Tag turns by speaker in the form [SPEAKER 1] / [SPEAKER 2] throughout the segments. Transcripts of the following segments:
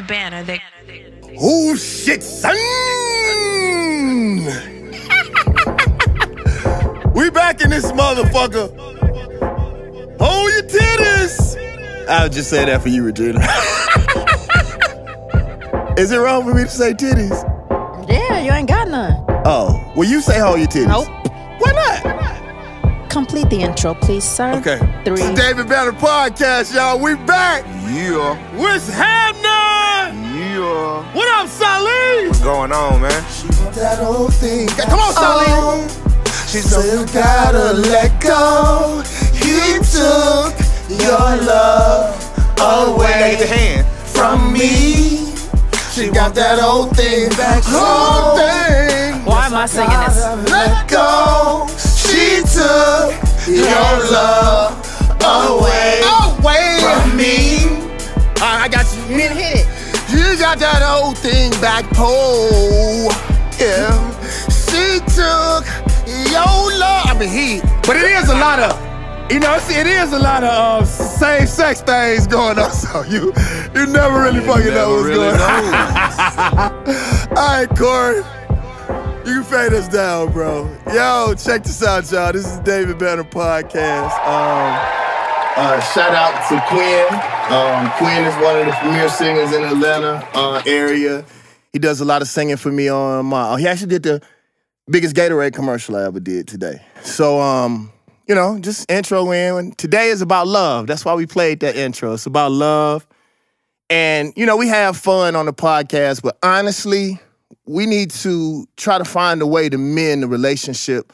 [SPEAKER 1] Banner.
[SPEAKER 2] Oh shit, son! We back in this motherfucker. Hold your titties. I'll just say that for you, Regina. Is it wrong for me to say titties?
[SPEAKER 3] Yeah, you ain't got none.
[SPEAKER 2] Oh, well, you say hold your titties.
[SPEAKER 3] Nope.
[SPEAKER 2] Why not?
[SPEAKER 3] Complete the intro, please, sir.
[SPEAKER 2] Okay.
[SPEAKER 3] 3.
[SPEAKER 2] It's the David Banner Podcast, y'all. We back.
[SPEAKER 4] Yeah.
[SPEAKER 2] What's happening?
[SPEAKER 4] Yeah.
[SPEAKER 2] What up, Sally?
[SPEAKER 4] What's going on, man?
[SPEAKER 2] She want that old thing. Come on, Sally.
[SPEAKER 4] She said you gotta let go. You took your love away Take the hand.
[SPEAKER 2] from me. She got that old thing back home.
[SPEAKER 3] Why am I singing this?
[SPEAKER 2] Let go. She took your love away from me. I got you.
[SPEAKER 3] You didn't hit it.
[SPEAKER 2] You got that old thing back home. Yeah. She took your love. I mean, but it is a lot of, it is a lot of same-sex things going on. So you never really fucking know what's going on. All right, Corey. You can fade us down, bro. Yo, check this out, y'all. This is David Banner Podcast. Shout out to Quinn. Quinn is one of the premier singers in Atlanta area. He does a lot of singing for me on my. He actually did the biggest Gatorade commercial I ever did today. So, just intro in. Today is about love. That's why we played that intro. It's about love. And, we have fun on the podcast, but honestly, we need to try to find a way to mend the relationships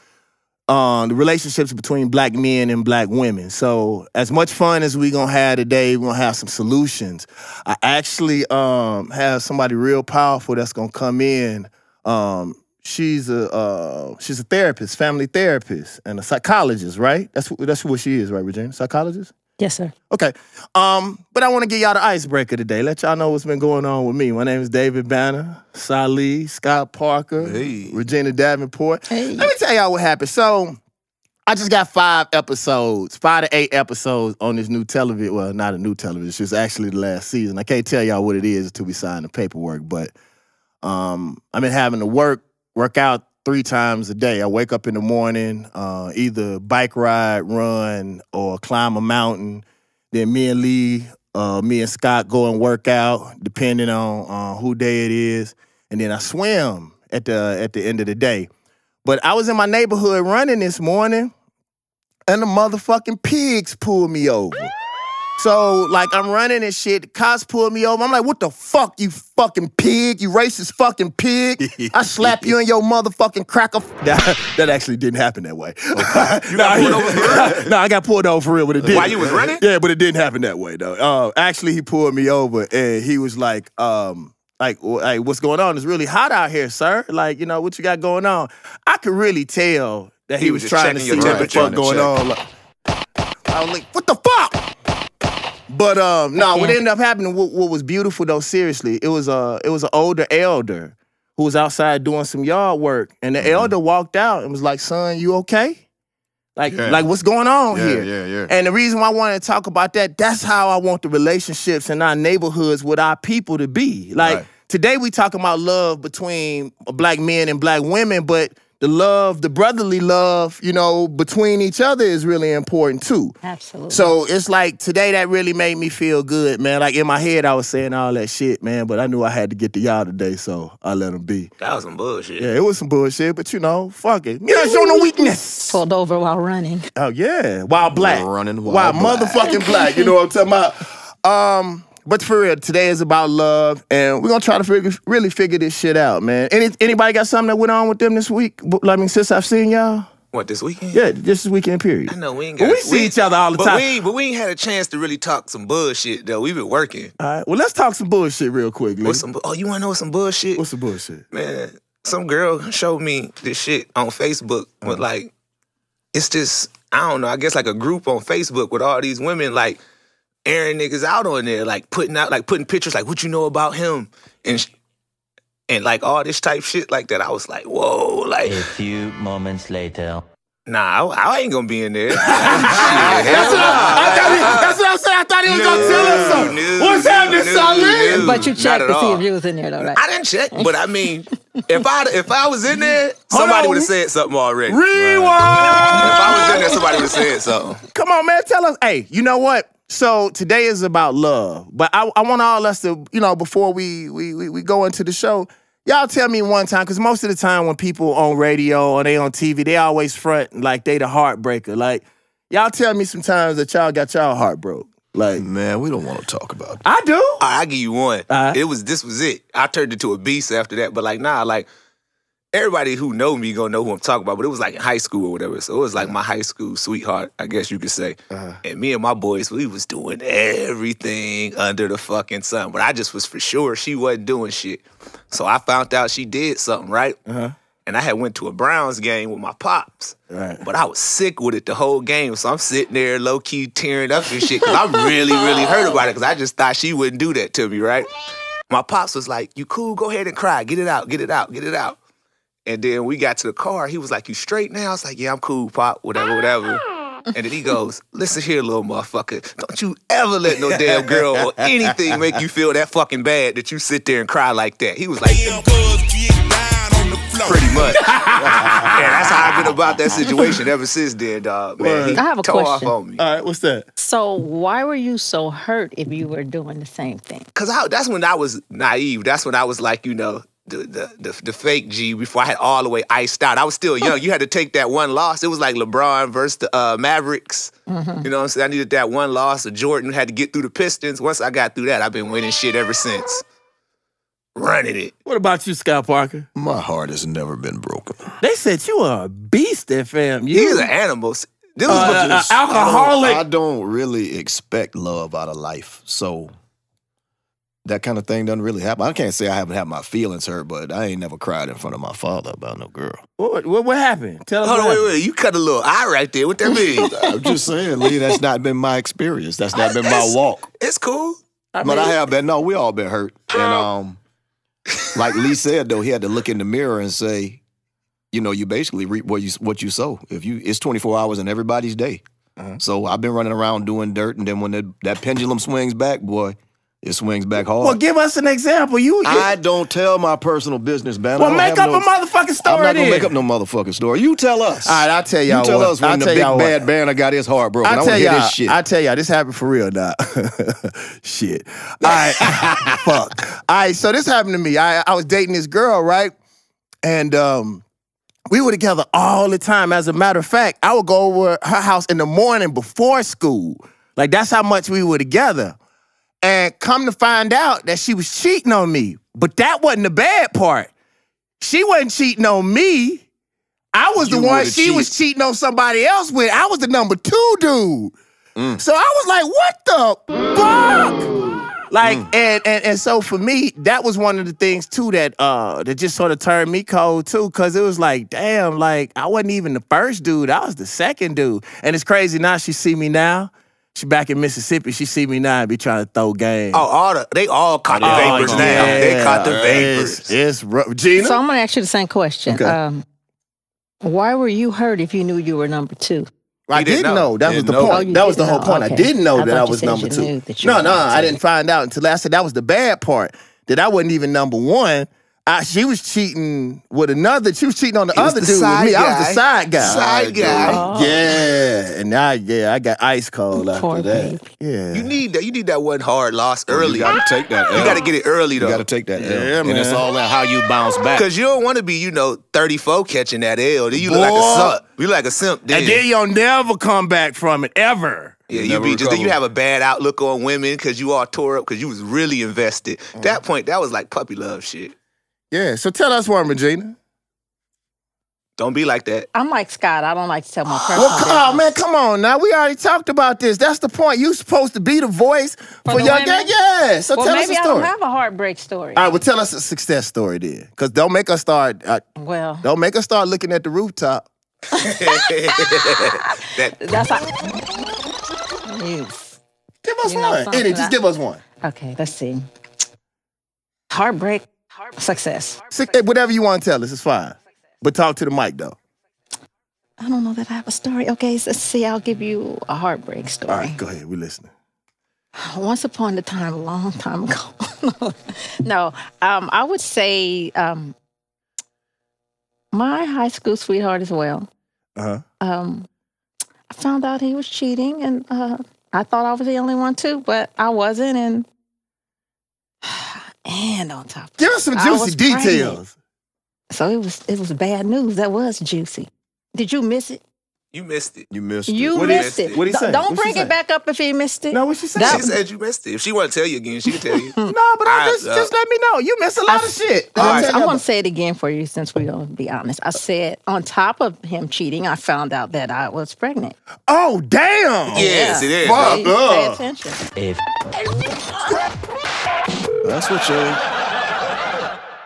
[SPEAKER 2] between black men and black women. So as much fun as we're going to have today, we're going to have some solutions. I actually have somebody real powerful that's going to come in. She's a therapist, family therapist, and a psychologist, right? That's what she is, right, Regina? Psychologist?
[SPEAKER 3] Yes, sir.
[SPEAKER 2] Okay. But I want to give y'all the icebreaker today. Let y'all know what's been going on with me. My name is David Banner, Salih, Scott Parker, Regina Davenport.
[SPEAKER 3] Hey.
[SPEAKER 2] Let me tell y'all what happened. So I just got 5 to 8 episodes on this new television. Well, not a new television. It's just actually the last season. I can't tell y'all what it is until we sign the paperwork. But I've been having to work out 3 times a day. I wake up in the morning, either bike ride, run, or climb a mountain. Then me and Scott go and work out, depending on who day it is. And then I swim at the end of the day. But I was in my neighborhood running this morning, and the motherfucking pigs pulled me over. So, I'm running and shit. The cops pulled me over. I'm like, what the fuck, you fucking pig? You racist fucking pig. I slap you in your motherfucking cracker. That actually didn't happen that way.
[SPEAKER 4] You got pulled over for real?
[SPEAKER 2] No, I got pulled over for real, but it didn't.
[SPEAKER 4] While you was running?
[SPEAKER 2] Yeah, but it didn't happen that way, though. Actually, he pulled me over, and he was like, what's going on? It's really hot out here, sir. What you got going on? I could really tell that he was trying to see what the fuck going on. I was like, what the fuck? But what ended up happening, what was beautiful though, seriously, it was an older elder who was outside doing some yard work, and the elder walked out and was like, "Son, you okay? Like what's going on here?"
[SPEAKER 4] Yeah.
[SPEAKER 2] And the reason why I wanted to talk about that's how I want the relationships in our neighborhoods with our people to be. Today we talking about love between black men and black women, but the brotherly love, between each other is really important too.
[SPEAKER 3] Absolutely.
[SPEAKER 2] So it's today that really made me feel good, man. In my head, I was saying all that shit, man, but I knew I had to get to y'all today, so I let them be.
[SPEAKER 4] That was some bullshit.
[SPEAKER 2] Yeah, it was some bullshit, but fuck it. Show no weakness.
[SPEAKER 3] Pulled over while running.
[SPEAKER 2] Oh, yeah. While black.
[SPEAKER 4] Running
[SPEAKER 2] while motherfucking black. You know what I'm talking about? But for real, today is about love, and we're going to try to really figure this shit out, man. Anybody got something that went on with them this week? Since I've seen y'all?
[SPEAKER 4] What, this weekend?
[SPEAKER 2] Yeah, just this weekend, period.
[SPEAKER 4] I know, we ain't got...
[SPEAKER 2] But we see each other all the time.
[SPEAKER 4] But we ain't had a chance to really talk some bullshit, though. We've been working.
[SPEAKER 2] All right, well, let's talk some bullshit real quick, Lee.
[SPEAKER 4] You want to know what's some bullshit?
[SPEAKER 2] What's some bullshit?
[SPEAKER 4] Man, some girl showed me this shit on Facebook with, it's just, I don't know, I guess a group on Facebook with all these women, airing niggas out on there, putting pictures, what you know about him, and all this type shit like that. I was like, whoa,
[SPEAKER 5] A few moments later.
[SPEAKER 4] Nah, I ain't gonna be in there.
[SPEAKER 2] I
[SPEAKER 3] But you
[SPEAKER 4] not
[SPEAKER 3] checked
[SPEAKER 4] at
[SPEAKER 3] to see
[SPEAKER 4] all.
[SPEAKER 3] if you was in there, though, right?
[SPEAKER 4] I didn't check, but I mean, if I was in there, somebody would have said something already.
[SPEAKER 2] Rewind!
[SPEAKER 4] If I was in there, somebody would have said something.
[SPEAKER 2] Come on, man, tell us. Hey, you know what? So today is about love, but I want all us to, before we go into the show, y'all tell me one time, because most of the time when people on radio or they on TV, they always front like they the heartbreaker. Like, y'all tell me sometimes that y'all got y'all heart broke. Like,
[SPEAKER 1] man, we don't want to talk about it.
[SPEAKER 2] I do.
[SPEAKER 4] All right, I'll give you one. This was it. I turned into a beast after that, but everybody who know me gonna know who I'm talking about, but it was like in high school or whatever. So it was like my high school sweetheart, I guess you could say. And me and my boys, we was doing everything under the fucking sun. But I just was for sure she wasn't doing shit. So I found out she did something, right? And I had went to a Browns game with my pops.
[SPEAKER 2] Right.
[SPEAKER 4] But I was sick with it the whole game. So I'm sitting there low-key tearing up and shit because I'm really, really hurt about it because I just thought she wouldn't do that to me, right? My pops was like, you cool? Go ahead and cry. Get it out, get it out, get it out. And then we got to the car. He was like, you straight now? I was like, yeah, I'm cool, Pop, whatever. And then he goes, listen here, little motherfucker. Don't you ever let no damn girl or anything make you feel that fucking bad that you sit there and cry like that. He was like, pretty much. And that's how I've been about that situation ever since then, dog. Man, he
[SPEAKER 3] I have a
[SPEAKER 4] tore
[SPEAKER 3] question.
[SPEAKER 4] off on me.
[SPEAKER 2] All right, what's that?
[SPEAKER 3] So why were you so hurt if you were doing the same thing?
[SPEAKER 4] Because that's when I was naive. That's when I was like, the fake G before I had all the way iced out. I was still young. You had to take that one loss. It was like LeBron versus the Mavericks. You know what I'm saying? I needed that one loss. Jordan had to get through the Pistons. Once I got through that, I've been winning shit ever since. Running it.
[SPEAKER 2] What about you, Scott Parker?
[SPEAKER 1] My heart has never been broken.
[SPEAKER 2] They said you are a beast at FAMU.
[SPEAKER 4] He's an animal. This was
[SPEAKER 2] alcoholic.
[SPEAKER 1] I don't really expect love out of life, so that kind of thing doesn't really happen. I can't say I haven't had my feelings hurt, but I ain't never cried in front of my father about no girl.
[SPEAKER 2] What happened? Tell us.
[SPEAKER 4] Hold on, wait. You cut a little eye right there. What that mean?
[SPEAKER 1] I'm just saying, Lee, that's not been my experience. That's not been my walk.
[SPEAKER 4] It's cool.
[SPEAKER 1] But I have been. No, we all been hurt. And like Lee said, though, he had to look in the mirror and say, you basically reap what you sow. It's 24 hours in everybody's day. So I've been running around doing dirt, and then when that pendulum swings back, boy, it swings back hard.
[SPEAKER 2] Well, give us an example.
[SPEAKER 1] I don't tell my personal business, man.
[SPEAKER 2] Well, make up a motherfucking story.
[SPEAKER 1] I'm not gonna make up no motherfucking story. You tell us.
[SPEAKER 2] All right, I'll tell y'all.
[SPEAKER 1] You tell us when the big bad banner got his heart broken. I want to hear this shit.
[SPEAKER 2] I tell y'all, this happened for real now. Shit. All right. Fuck. All right, so this happened to me. I was dating this girl, right? And we were together all the time. As a matter of fact, I would go over her house in the morning before school. Like, that's how much we were together. And come to find out that she was cheating on me. But that wasn't the bad part. She wasn't cheating on me. I was the one she was cheating on somebody else with. I was the number 2 dude. So I was like, what the fuck? Like, and so for me, that was one of the things too that just sort of turned me cold too, because it was like, damn, like I wasn't even the first dude. I was the second dude. And it's crazy now, she see me now. She back in Mississippi. She see me now and be trying to throw game.
[SPEAKER 4] Oh, they all caught the vapors now.
[SPEAKER 2] Yeah,
[SPEAKER 4] they caught the vapors.
[SPEAKER 2] It's rough. Gina?
[SPEAKER 3] So I'm going to ask you the same question.
[SPEAKER 2] Okay.
[SPEAKER 3] Why were you hurt if you knew you were number 2?
[SPEAKER 2] I didn't know. That was the point. That was the whole point. I didn't know that I was number 2. No, I didn't find out until I said that was the bad part. That I wasn't even number 1. She was cheating with another. She was cheating on the other dude with me. I was the side guy.
[SPEAKER 4] Side guy.
[SPEAKER 2] Oh. Yeah, and now, I got ice cold after that.
[SPEAKER 3] Baby.
[SPEAKER 2] Yeah,
[SPEAKER 4] You need that one hard loss early.
[SPEAKER 1] You got to take that L.
[SPEAKER 4] You got to get it early though.
[SPEAKER 1] You got to take that L.
[SPEAKER 2] Yeah,
[SPEAKER 1] and it's all about how you bounce back.
[SPEAKER 4] Because you don't want to be, 34 catching that L. Then you look like a simp. You look like a simp. Then.
[SPEAKER 2] and then you'll never come back from it ever.
[SPEAKER 4] Yeah, then you have a bad outlook on women because you all tore up because you was really invested. That point, that was like puppy love shit.
[SPEAKER 2] Yeah, so tell us one, Regina.
[SPEAKER 4] Don't be like that.
[SPEAKER 3] I'm like Scott. I don't like to tell my personal business.
[SPEAKER 2] Oh, man, come on now. We already talked about this. That's the point. You supposed to be the voice for
[SPEAKER 3] the
[SPEAKER 2] your
[SPEAKER 3] women?
[SPEAKER 2] gang. Yeah, so
[SPEAKER 3] Well,
[SPEAKER 2] tell us a
[SPEAKER 3] maybe I
[SPEAKER 2] story.
[SPEAKER 3] don't have a heartbreak story.
[SPEAKER 2] All right, well, tell us a success story then. Because don't make us start looking at the rooftop.
[SPEAKER 3] That's how.
[SPEAKER 2] Give us
[SPEAKER 3] You know
[SPEAKER 2] one.
[SPEAKER 3] something
[SPEAKER 2] Eddie, just give us one.
[SPEAKER 3] Okay, let's see. Heartbreak, success.
[SPEAKER 2] Whatever you want to tell us, it's fine. But talk to the mic, though.
[SPEAKER 3] I don't know that I have a story. Okay, so let's see. I'll give you a heartbreak story.
[SPEAKER 2] All right, go ahead. We're listening.
[SPEAKER 3] Once upon a time, a long time ago. No, I would say my high school sweetheart as well. I found out he was cheating, and I thought I was the only one too, but I wasn't. And on top of
[SPEAKER 2] Give us some juicy details.
[SPEAKER 3] So it was bad news. That was juicy. Did you miss it?
[SPEAKER 4] You missed it.
[SPEAKER 1] You missed it.
[SPEAKER 3] You missed it.
[SPEAKER 2] What did he say?
[SPEAKER 3] Don't bring it back up if you missed it.
[SPEAKER 2] No, what she said?
[SPEAKER 4] She said you missed it. If she want to tell you again, she can tell you.
[SPEAKER 2] No, but just let me know. You missed a lot of shit.
[SPEAKER 3] I'm going to say it again for you since we're going to be honest. I said on top of him cheating, I found out that I was pregnant.
[SPEAKER 2] Oh, damn.
[SPEAKER 4] Yes, it is.
[SPEAKER 2] Fuck
[SPEAKER 3] Pay
[SPEAKER 2] up.
[SPEAKER 3] attention.
[SPEAKER 1] That's what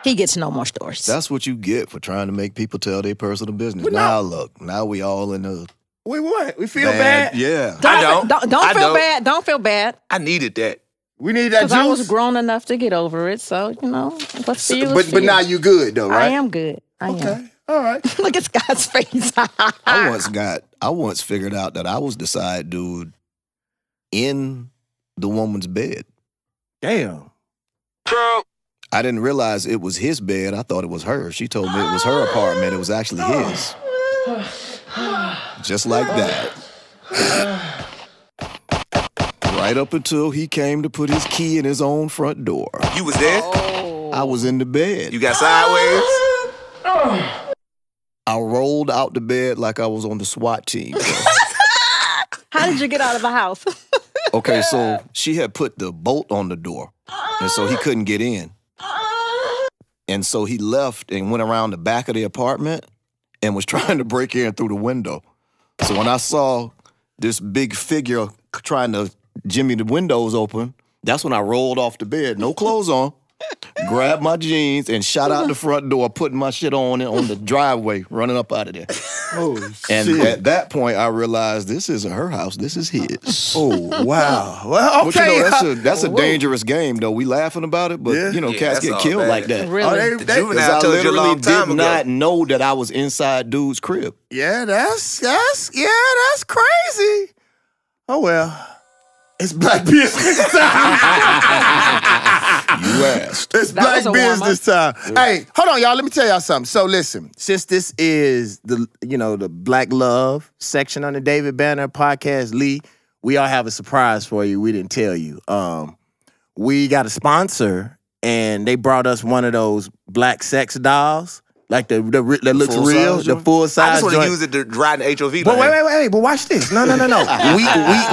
[SPEAKER 3] He gets no more stories.
[SPEAKER 1] That's what you get for trying to make people tell their personal business. Now look, now we all in a
[SPEAKER 2] Wait, what? We feel bad?
[SPEAKER 1] Yeah.
[SPEAKER 3] Don't feel bad. Don't feel bad.
[SPEAKER 4] I needed that.
[SPEAKER 2] We need that
[SPEAKER 3] Because I was
[SPEAKER 2] juice?
[SPEAKER 3] grown enough to get over it. So, what's for you is for
[SPEAKER 2] But
[SPEAKER 3] you.
[SPEAKER 2] now you good, though, right?
[SPEAKER 3] I am good. I am.
[SPEAKER 2] Okay. All right.
[SPEAKER 3] Look at Scott's face.
[SPEAKER 1] I once figured out that I was the side dude in the woman's bed.
[SPEAKER 2] Damn.
[SPEAKER 1] I didn't realize it was his bed. I thought it was her. She told me it was her apartment. It was actually his. Just like that. Right up until he came to put his key in his own front door.
[SPEAKER 4] You was there?
[SPEAKER 1] I was in the bed.
[SPEAKER 4] You got sideways?
[SPEAKER 1] I rolled out the bed like I was on the SWAT team.
[SPEAKER 3] How did you get out of the house?
[SPEAKER 1] Okay, so she had put the bolt on the door, and so he couldn't get in. And so he left and went around the back of the apartment and was trying to break in through the window. So when I saw this big figure trying to jimmy the windows open, that's when I rolled off the bed, no clothes on, grabbed my jeans, and shot out the front door, putting my shit on the driveway, running up out of there.
[SPEAKER 2] Oh,
[SPEAKER 1] And
[SPEAKER 2] shit.
[SPEAKER 1] at that point, I realized this isn't her house, this is his.
[SPEAKER 2] Oh, wow. Well,
[SPEAKER 1] But
[SPEAKER 2] okay.
[SPEAKER 1] that's a dangerous game, though. We laughing about it, but,
[SPEAKER 2] Yeah.
[SPEAKER 1] cats
[SPEAKER 4] that's
[SPEAKER 1] get
[SPEAKER 4] all
[SPEAKER 1] killed
[SPEAKER 4] bad.
[SPEAKER 1] like that.
[SPEAKER 3] Really?
[SPEAKER 4] The
[SPEAKER 1] Because
[SPEAKER 4] juvenile
[SPEAKER 1] I
[SPEAKER 4] told you a
[SPEAKER 1] literally
[SPEAKER 4] long time
[SPEAKER 1] did
[SPEAKER 4] ago.
[SPEAKER 1] not know that I was inside dude's crib.
[SPEAKER 2] Yeah, that's crazy. Oh, well. It's black business time.
[SPEAKER 1] You asked.
[SPEAKER 2] It's
[SPEAKER 3] That
[SPEAKER 2] black
[SPEAKER 3] was a warm-up.
[SPEAKER 2] business time. Hey, hold on, y'all. Let me tell y'all something. So listen, since this is the Black Love section on the David Banner podcast, Lee, we all have a surprise for you. We didn't tell you. We got a sponsor, and they brought us one of those black sex dolls, like that looks
[SPEAKER 1] full
[SPEAKER 2] real,
[SPEAKER 1] size
[SPEAKER 2] the
[SPEAKER 1] joint?
[SPEAKER 2] full
[SPEAKER 4] I
[SPEAKER 2] size.
[SPEAKER 4] just want to
[SPEAKER 2] joint.
[SPEAKER 4] use it to ride the HOV.
[SPEAKER 2] But
[SPEAKER 4] line.
[SPEAKER 2] wait. But watch this. No.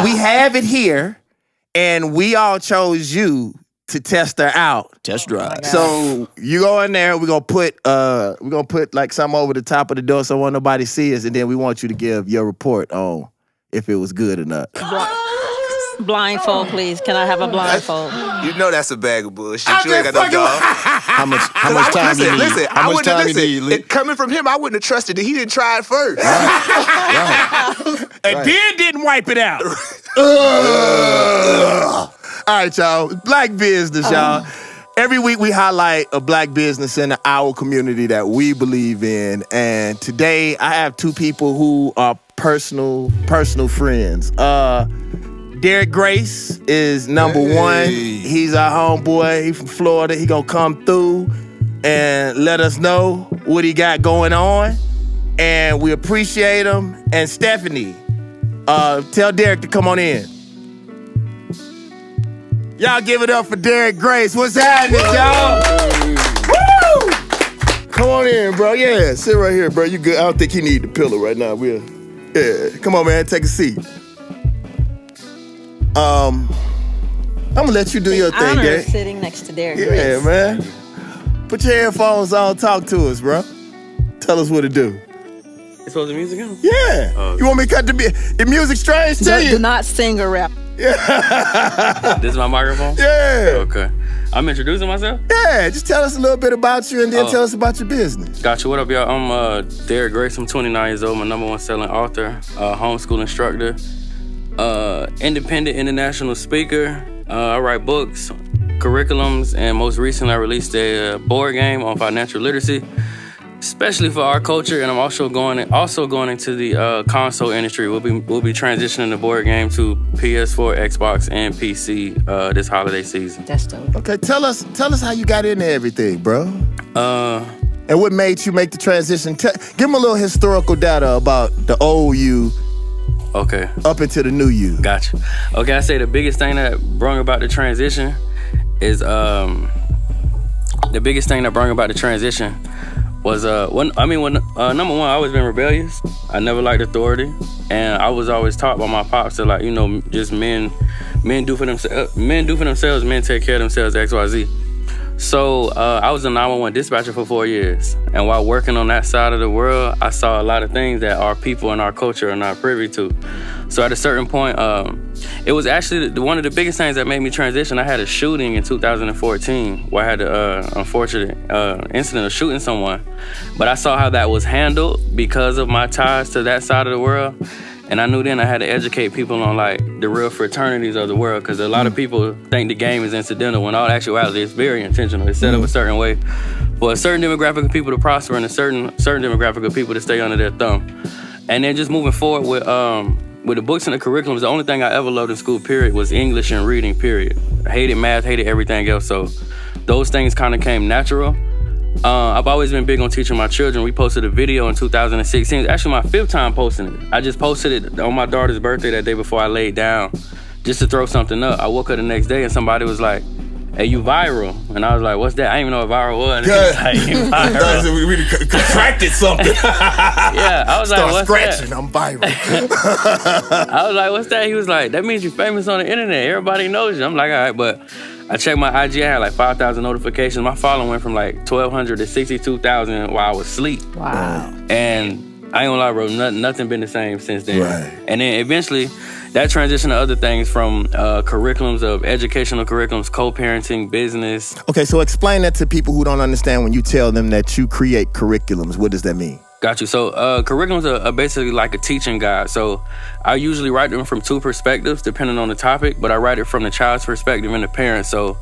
[SPEAKER 2] we have it here, and we all chose you to test her out.
[SPEAKER 1] Test drive.
[SPEAKER 2] So you go in there. We're gonna put like something over the top of the door so won't nobody see us, and then we want you to give your report on if it was good or not.
[SPEAKER 3] Blindfold, please. Can I have a blindfold?
[SPEAKER 4] You know that's a bag of bullshit. You ain't got no dog.
[SPEAKER 1] How much time you need?
[SPEAKER 4] Listen,
[SPEAKER 1] How much time you need, Lee?
[SPEAKER 4] Coming from him, I wouldn't have trusted that he didn't try it first.
[SPEAKER 2] And then didn't wipe it out. All right, y'all. Black business, y'all. Every week we highlight a black business in our community that we believe in. And today I have two people who are personal friends. Derrick Grace is number one. He's our homeboy. He from Florida. He gonna come through and let us know what he got going on. And we appreciate him. And Stephanie, tell Derrick to come on in. Y'all give it up for Derrick Grace. What's happening, y'all? Woo! Come on in, bro. Yeah, sit right here, bro. You good? I don't think he need the pillow right now. Yeah. Come on, man. Take a seat. I'm gonna let you do your thing,
[SPEAKER 3] Honor
[SPEAKER 2] Derrick.
[SPEAKER 3] sitting next to Derrick
[SPEAKER 2] Yeah,
[SPEAKER 3] Grace.
[SPEAKER 2] man. Put your headphones on. Talk to us, bro. Tell us what to do.
[SPEAKER 5] It's supposed to be music on?
[SPEAKER 2] Yeah. You want me to cut the music strange to
[SPEAKER 3] Do
[SPEAKER 2] you?
[SPEAKER 3] not sing or rap.
[SPEAKER 5] This is my microphone?
[SPEAKER 2] Yeah.
[SPEAKER 5] Okay. I'm introducing myself?
[SPEAKER 2] Yeah. Just tell us a little bit about you and then tell us about your business.
[SPEAKER 5] Gotcha. What up, y'all? I'm Derrick Grace. I'm 29 years old. I'm a #1 selling author, homeschool instructor, independent international speaker. I write books, curriculums, and most recently I released a board game on financial literacy. especially for our culture, and I'm also going into the console industry. We'll be transitioning the board game to PS4, Xbox, and PC this holiday season.
[SPEAKER 3] That's dope.
[SPEAKER 2] Okay, tell us how you got into everything, bro. And what made you make the transition? Give them a little historical data about the old you.
[SPEAKER 5] Okay.
[SPEAKER 2] Up into the new you.
[SPEAKER 5] Gotcha. Okay, I say the biggest thing that brought about the transition is was number one, I always been rebellious. I never liked authority, and I was always taught by my pops to, like, you know, just men do for themselves, men take care of themselves, XYZ. So I was a 911 dispatcher for 4 years, and while working on that side of the world, I saw a lot of things that our people and our culture are not privy to. So at a certain point, it was actually one of the biggest things that made me transition. I had a shooting in 2014 where I had the unfortunate incident of shooting someone, but I saw how that was handled because of my ties to that side of the world. And I knew then I had to educate people on, like, the real fraternities of the world, because a lot of people think the game is incidental when all actuality it's very intentional. It's set up a certain way for a certain demographic of people to prosper and a certain demographic of people to stay under their thumb. And then just moving forward with the books and the curriculums, the only thing I ever loved in school, period, was English and reading, period. I hated math, hated everything else. So those things kind of came natural. I've always been big on teaching my children. We posted a video in 2016. It's actually my 5th time posting it. I just posted it on my daughter's birthday that day before I laid down, just to throw something up. I woke up the next day and somebody was like, "Hey, you viral." And I was like, "What's that?" I didn't even know what viral was. Like, you viral.
[SPEAKER 2] We really contracted something.
[SPEAKER 5] Yeah, I was like, "What's
[SPEAKER 2] scratching,
[SPEAKER 5] that?"
[SPEAKER 2] I'm viral.
[SPEAKER 5] I was like, "What's that?" He was like, "That means you're famous on the internet. Everybody knows you." I'm like, "All right," but I checked my IG, I had like 5,000 notifications. My following went from like 1,200 to 62,000 while I was asleep.
[SPEAKER 3] Wow.
[SPEAKER 5] And I ain't gonna lie, bro, nothing been the same since then.
[SPEAKER 2] Right.
[SPEAKER 5] And then eventually, that transitioned to other things from curriculums of educational curriculums, co-parenting, business.
[SPEAKER 2] Okay, so explain that to people who don't understand when you tell them that you create curriculums. What does that mean?
[SPEAKER 5] Got you. So curriculums are basically like a teaching guide. So I usually write them from 2 perspectives, depending on the topic, but I write it from the child's perspective and the parent. So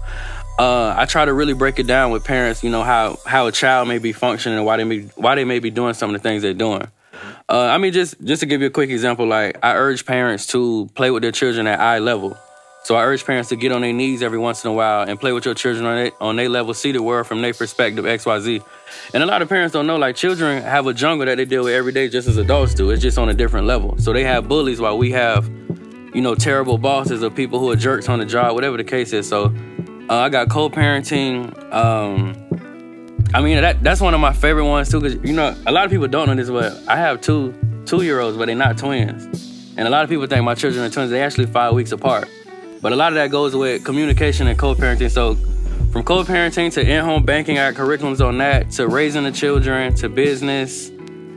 [SPEAKER 5] I try to really break it down with parents, you know, how a child may be functioning and why they may be doing some of the things they're doing. I mean, just to give you a quick example, like I urge parents to play with their children at eye level. So I urge parents to get on their knees every once in a while and play with your children on their level, see the world from their perspective, XYZ. And a lot of parents don't know, like, children have a jungle that they deal with every day just as adults do. It's just on a different level. So they have bullies while we have, you know, terrible bosses or people who are jerks on the job, whatever the case is. So I got co-parenting. I mean, that's one of my favorite ones too, because, you know, a lot of people don't know this, but I have two-year-olds, but they're not twins. And a lot of people think my children are twins. They're actually 5 weeks apart. But a lot of that goes with communication and co-parenting. So from co-parenting to in-home banking, I got curriculums on that, to raising the children, to business.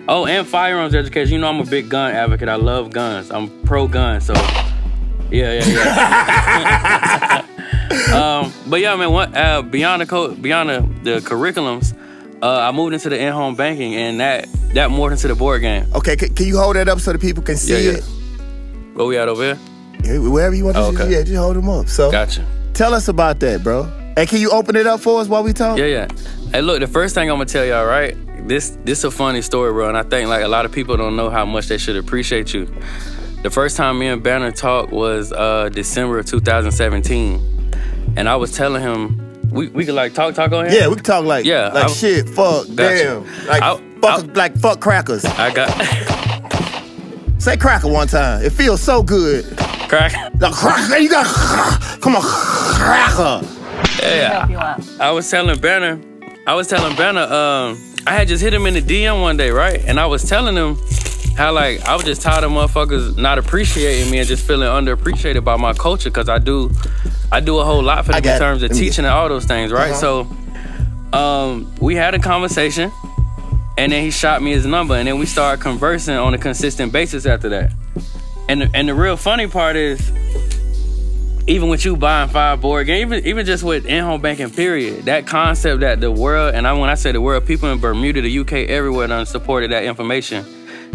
[SPEAKER 5] Oh, and firearms education. You know, I'm a big gun advocate. I love guns. I'm pro-gun, so yeah. But yeah, man, beyond the curriculums, I moved into the in-home banking, and that morphed into the board game.
[SPEAKER 2] Okay, can you hold that up so the people can see it?
[SPEAKER 5] Where we at over here?
[SPEAKER 2] Yeah, wherever you want to see it, just hold them up. So,
[SPEAKER 5] gotcha.
[SPEAKER 2] Tell us about that, bro. Hey, can you open it up for us while we talk?
[SPEAKER 5] Yeah. Hey, look, the first thing I'm gonna tell y'all, right? This a funny story, bro, and I think like a lot of people don't know how much they should appreciate you. The first time me and Banner talked was December of 2017, and I was telling him we could like talk on here.
[SPEAKER 2] Yeah, we could talk like shit, fuck, damn, like fuck crackers.
[SPEAKER 5] I got.
[SPEAKER 2] Say cracker one time. It feels so good.
[SPEAKER 5] Crack.
[SPEAKER 2] You got come on, cracker.
[SPEAKER 5] Yeah. I was telling Banner, I had just hit him in the DM one day, right? And I was telling him how, like, I was just tired of motherfuckers not appreciating me and just feeling underappreciated by my culture, because I do a whole lot for them in terms of teaching and all those things, right? So we had a conversation, and then he shot me his number, and then we started conversing on a consistent basis after that. And the real funny part is, even with you buying 5 board games, even just with in-home banking, period, that concept that the world, and when I say the world, people in Bermuda, the UK, everywhere done supported that information.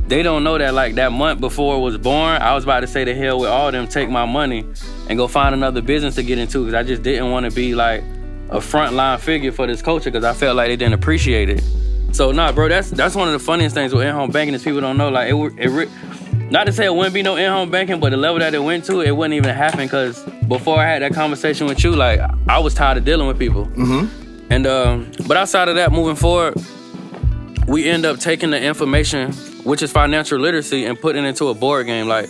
[SPEAKER 5] They don't know that, like, that month before it was born, I was about to say to hell with all them, take my money and go find another business to get into, because I just didn't want to be like a frontline figure for this culture, because I felt like they didn't appreciate it. So nah, bro, that's one of the funniest things with in-home banking is people don't know. Like not to say it wouldn't be no in-home banking, but the level that it went to, it wouldn't even happen because before I had that conversation with you, like I was tired of dealing with people. Mm-hmm. And but outside of that, moving forward, we end up taking the information, which is financial literacy, and putting it into a board game. Like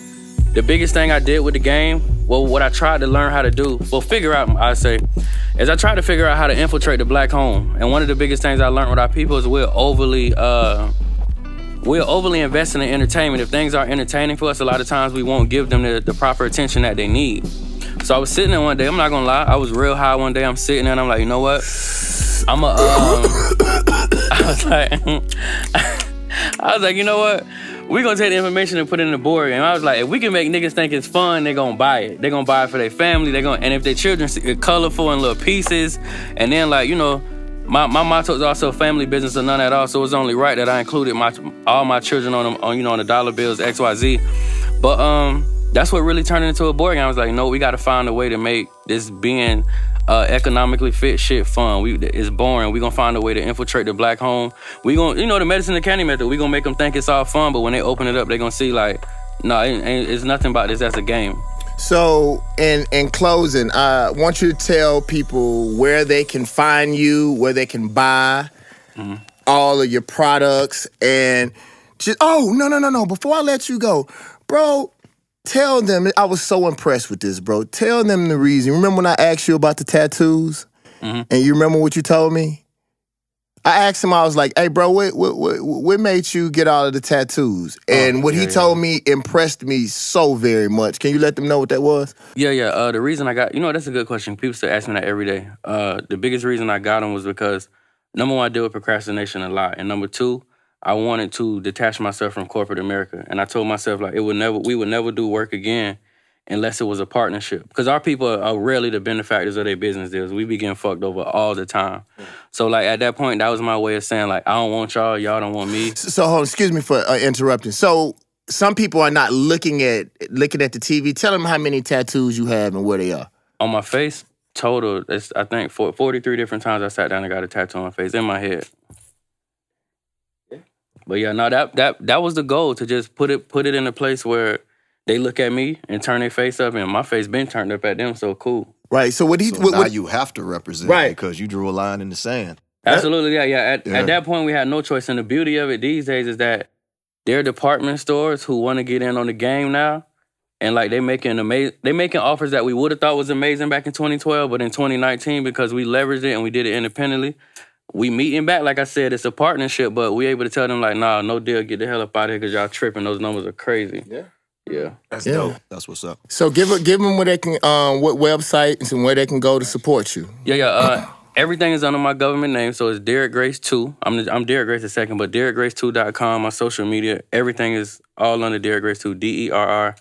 [SPEAKER 5] the biggest thing I did with the game, well, what I tried to learn how to do, figure out, I say, is I tried to figure out how to infiltrate the black home. And one of the biggest things I learned with our people is we're overly invested in entertainment. If things are entertaining for us, a lot of times we won't give them the proper attention that they need. So I was sitting there one day, I'm not gonna lie, I was real high one day, I'm sitting there and I'm like, you know what? I was like, you know what? We're gonna take the information and put it in the board. And I was like, if we can make niggas think it's fun, they're gonna buy it. They're gonna buy it for their family. And if their children see it colorful in little pieces, and then like, you know, my motto is also family business or none at all. So it was only right that I included all my children on the dollar bills, XYZ. But that's what really turned it into a board game. I was like, no, we gotta find a way to make this being economically fit shit fun. It's boring. We gonna find a way to infiltrate the black home. We gonna, you know, the medicine and candy method. We gonna make them think it's all fun, but when they open it up, they gonna see like, no, it's nothing about this. That's a game.
[SPEAKER 2] So, in closing, I want you to tell people where they can find you, where they can buy all of your products, and just, no. Before I let you go, bro, tell them, I was so impressed with this, bro. Tell them the reason. Remember when I asked you about the tattoos? And you remember what you told me? I asked him, I was like, hey, bro, what made you get all of the tattoos? And what he told me impressed me so very much. Can you let them know what that was?
[SPEAKER 5] Yeah. The reason I got, you know, that's a good question. People still ask me that every day. The biggest reason I got them was because, number one, I deal with procrastination a lot. And number two, I wanted to detach myself from corporate America. And I told myself, like, we would never do work again unless it was a partnership. Because our people are rarely the benefactors of their business deals. We be getting fucked over all the time. So, like, at that point, that was my way of saying, like, I don't want y'all, y'all don't want me.
[SPEAKER 2] So, hold on, excuse me for interrupting. So, some people are not looking at the TV. Tell them how many tattoos you have and where they are.
[SPEAKER 5] On my face, total, it's, I think, 43 different times I sat down and got a tattoo on my face, in my head. But yeah, no, that was the goal, to just put it in a place where they look at me and turn their face up, and my face been turned up at them, so cool.
[SPEAKER 2] Right, so
[SPEAKER 1] now you have to represent, right, because you drew a line in the sand.
[SPEAKER 5] Absolutely, yeah. At that point, we had no choice, and the beauty of it these days is that there are department stores who want to get in on the game now, and like they making offers that we would have thought was amazing back in 2012, but in 2019, because we leveraged it and we did it independently, we meeting back. Like I said, it's a partnership, but we able to tell them like, nah, no deal, get the hell up out of here because y'all tripping. Those numbers are crazy. Yeah.
[SPEAKER 4] That's dope.
[SPEAKER 1] That's what's up.
[SPEAKER 2] So give them where they can, what website and where they can go to support you.
[SPEAKER 5] Yeah. Everything is under my government name, so it's Derrick Grace 2. I'm Derrick Grace II, but DerrickGrace2.com, my social media, everything is all under Derrick Grace 2, DerrickGraceTwo.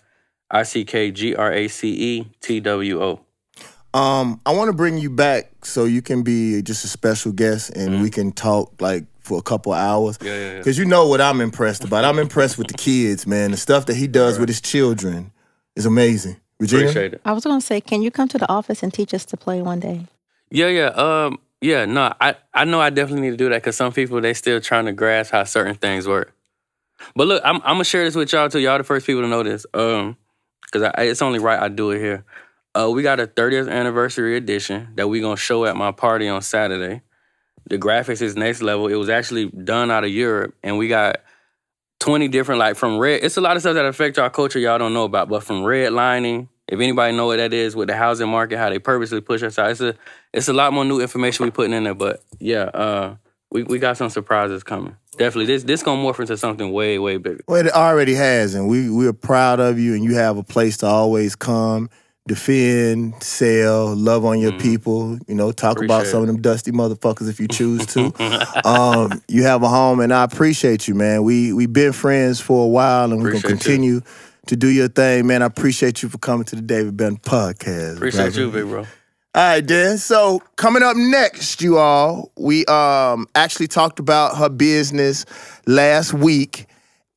[SPEAKER 2] I want to bring you back so you can be just a special guest and we can talk like for a couple of hours.
[SPEAKER 5] Yeah.
[SPEAKER 2] Because you know what I'm impressed about. I'm impressed with the kids, man. The stuff that he does with his children is amazing. Regina?
[SPEAKER 5] Appreciate it.
[SPEAKER 3] I was going to say, can you come to the office and teach us to play one day?
[SPEAKER 5] Yeah. No, I know I definitely need to do that because some people, they still trying to grasp how certain things work. But look, I'm going to share this with y'all too. Y'all the first people to know this because it's only right I do it here. We got a 30th anniversary edition that we going to show at my party on Saturday. The graphics is next level. It was actually done out of Europe, and we got 20 different, like from red. It's a lot of stuff that affect our culture y'all don't know about, but from redlining, if anybody know what that is with the housing market, how they purposely push us out, it's a lot more new information we putting in there. But yeah, we got some surprises coming. Definitely, this gonna morph into something way, way bigger.
[SPEAKER 2] Well, it already has, and we're proud of you, and you have a place to always come. Defend, sell, love on your people, you know, talk about some of them dusty motherfuckers if you choose to. You have a home, and I appreciate you, man. We've been friends for a while, and we're going to continue to do your thing, man. I appreciate you for coming to the David Benton Podcast.
[SPEAKER 5] Appreciate you, big bro.
[SPEAKER 2] All right, then. So coming up next, you all, we actually talked about her business last week,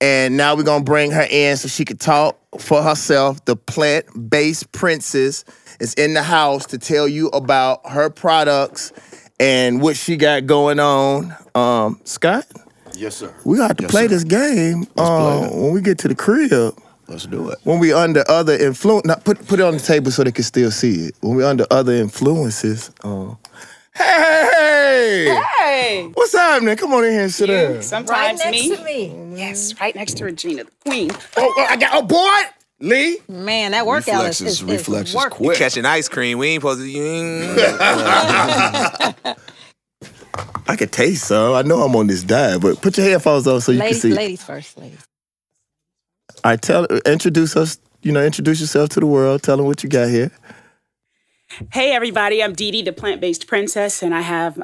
[SPEAKER 2] and now we're going to bring her in so she could talk for herself. The plant-based princess is in the house to tell you about her products and what she got going on. Scott?
[SPEAKER 1] Yes, sir.
[SPEAKER 2] We got to play this game when we get to the crib.
[SPEAKER 1] Let's do it.
[SPEAKER 2] When we under other influence, put it on the table so they can still see it. When we under other influences, hey! What's happening? Come on in here and sit down.
[SPEAKER 6] Sometimes
[SPEAKER 3] right next to me.
[SPEAKER 6] Yes, right next to Regina, the queen.
[SPEAKER 2] Boy! Lee?
[SPEAKER 3] Man, that workout
[SPEAKER 1] reflexes
[SPEAKER 3] work.
[SPEAKER 1] quick.
[SPEAKER 4] Catching ice cream. We ain't supposed to.
[SPEAKER 2] I can taste some. I know I'm on this diet, but put your headphones on so you can see.
[SPEAKER 3] Ladies first, ladies.
[SPEAKER 2] All right, introduce us. Introduce yourself to the world. Tell them what you got here.
[SPEAKER 6] Hey, everybody. I'm Dee Dee, the plant-based princess, and I have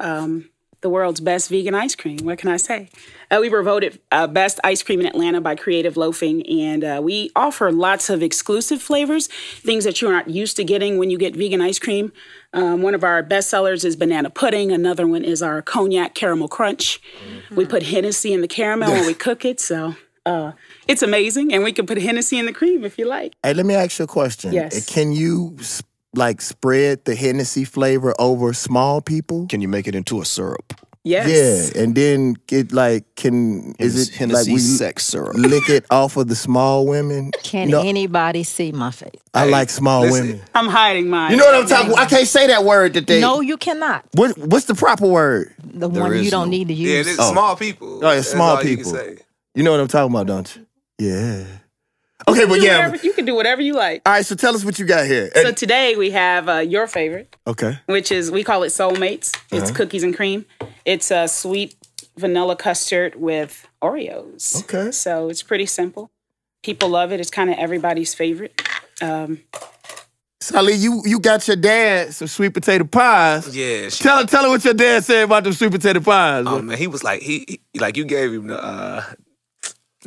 [SPEAKER 6] the world's best vegan ice cream. What can I say? We were voted best ice cream in Atlanta by Creative Loafing, and we offer lots of exclusive flavors, things that you're not used to getting when you get vegan ice cream. One of our best sellers is banana pudding. Another one is our cognac caramel crunch. Mm-hmm. We put Hennessy in the caramel when we cook it, so it's amazing. And we can put Hennessy in the cream if you like.
[SPEAKER 2] Hey, let me ask you a question.
[SPEAKER 6] Yes.
[SPEAKER 2] Can you spread the Hennessy flavor over small people?
[SPEAKER 1] Can you make it into a syrup?
[SPEAKER 6] Yes.
[SPEAKER 2] Yeah, and then is it
[SPEAKER 1] Hennessy sex syrup?
[SPEAKER 2] Lick it off of the small women?
[SPEAKER 3] Can anybody see my face?
[SPEAKER 2] I like small women.
[SPEAKER 6] I'm hiding mine.
[SPEAKER 2] You know what I'm talking about? I can't say that word today.
[SPEAKER 3] No, you cannot.
[SPEAKER 2] What's the proper word?
[SPEAKER 3] The one you don't need to use.
[SPEAKER 4] Yeah, it's small people.
[SPEAKER 2] Oh, it's small people. You know what I'm talking about, don't you? Yeah. Okay, but
[SPEAKER 6] You can do whatever you like.
[SPEAKER 2] All right, so tell us what you got here.
[SPEAKER 6] So today we have your favorite.
[SPEAKER 2] Okay.
[SPEAKER 6] Which is, we call it Soulmates. It's cookies and cream. It's a sweet vanilla custard with Oreos.
[SPEAKER 2] Okay.
[SPEAKER 6] So it's pretty simple. People love it. It's kind of everybody's favorite.
[SPEAKER 2] Sally, you got your dad some sweet potato pies.
[SPEAKER 4] Yeah.
[SPEAKER 2] Tell her what your dad said about them sweet potato pies.
[SPEAKER 4] Oh man, he was like he you gave him the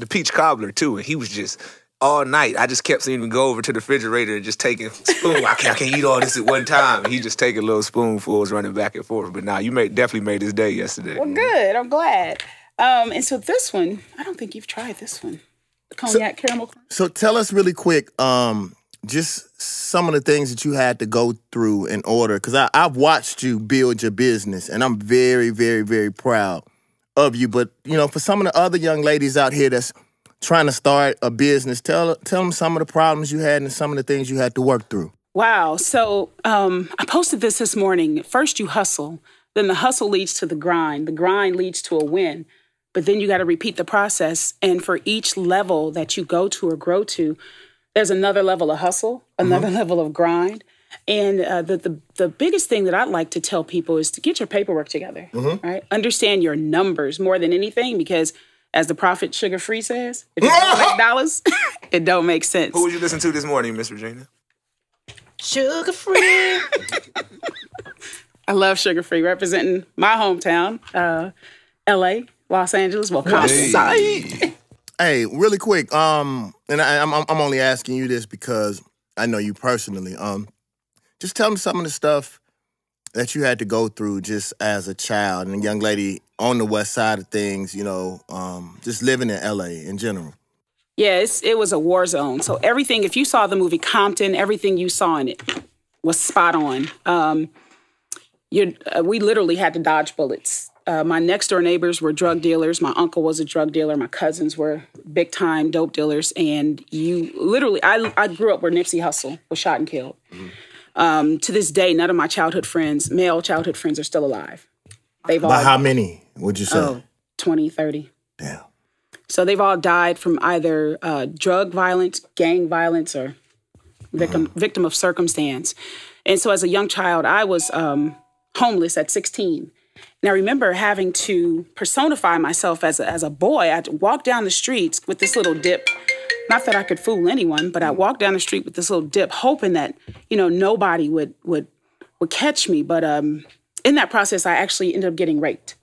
[SPEAKER 4] peach cobbler too, and he was just all night. I just kept seeing him go over to the refrigerator and just taking spoon. I can't eat all this at one time. And he just taking little spoonfuls, running back and forth. But now you definitely made his day yesterday.
[SPEAKER 6] Well, good. I'm glad. And so this one, I don't think you've tried this one, the cognac caramel crunch.
[SPEAKER 2] So tell us really quick, just some of the things that you had to go through in order, because I've watched you build your business, and I'm very, very, very proud of you. But for some of the other young ladies out here that's trying to start a business, tell them some of the problems you had and some of the things you had to work through.
[SPEAKER 6] Wow. So I posted this morning. First you hustle, then the hustle leads to the grind leads to a win, but then you got to repeat the process. And for each level that you go to or grow to, there's another level of hustle, another level of grind. And the biggest thing that I'd like to tell people is to get your paperwork together, right? Understand your numbers more than anything, because as the prophet Sugar Free says, if it don't make dollars, it don't make sense.
[SPEAKER 4] Who would you listen to this morning, Miss Regina?
[SPEAKER 3] Sugar Free.
[SPEAKER 6] I love Sugar Free, representing my hometown, L.A., Los Angeles, well, Kansas.
[SPEAKER 2] Hey, really quick, and I'm only asking you this because I know you personally. Just tell me some of the stuff that you had to go through just as a child and a young lady on the west side of things, just living in L.A. in general.
[SPEAKER 6] Yeah, it was a war zone. So everything, if you saw the movie Compton, everything you saw in it was spot on. We literally had to dodge bullets. My next door neighbors were drug dealers. My uncle was a drug dealer. My cousins were big time dope dealers. And I grew up where Nipsey Hussle was shot and killed. To this day, none of my male childhood friends are still alive.
[SPEAKER 2] But how many would you say?
[SPEAKER 6] 20, 30.
[SPEAKER 2] Damn.
[SPEAKER 6] So they've all died from either drug violence, gang violence, or victim of circumstance. And so as a young child, I was homeless at 16. And I remember having to personify myself as a boy. I'd walk down the streets with this little dip. Not that I could fool anyone, but I walked down the street with this little dip, hoping that, nobody would catch me. But in that process, I actually ended up getting raped.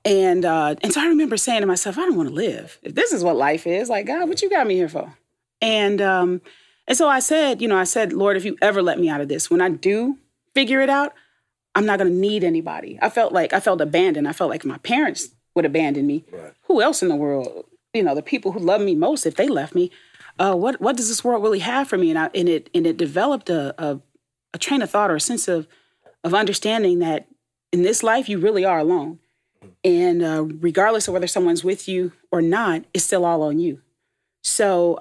[SPEAKER 6] And so I remember saying to myself, I don't want to live. If this is what life is, like, God, what you got me here for? And so I said, Lord, if you ever let me out of this, when I do figure it out, I'm not going to need anybody. I felt abandoned. I felt like my parents would abandon me. Right. Who else in the world? The people who love me most, if they left me, what does this world really have for me? And it developed a train of thought or a sense of understanding that in this life, you really are alone. And regardless of whether someone's with you or not, it's still all on you. So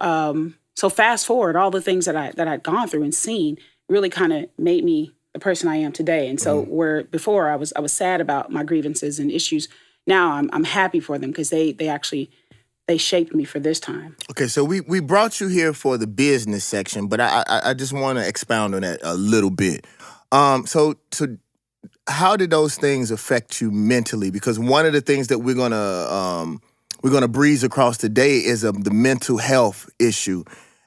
[SPEAKER 6] so fast forward, all the things that I'd gone through and seen really kind of made me the person I am today. And so where before I was sad about my grievances and issues, now I'm happy for them because they shaped me for this time.
[SPEAKER 2] Okay, so we brought you here for the business section, but I just want to expound on that a little bit. So how did those things affect you mentally? Because one of the things that we're gonna breeze across today is the mental health issue,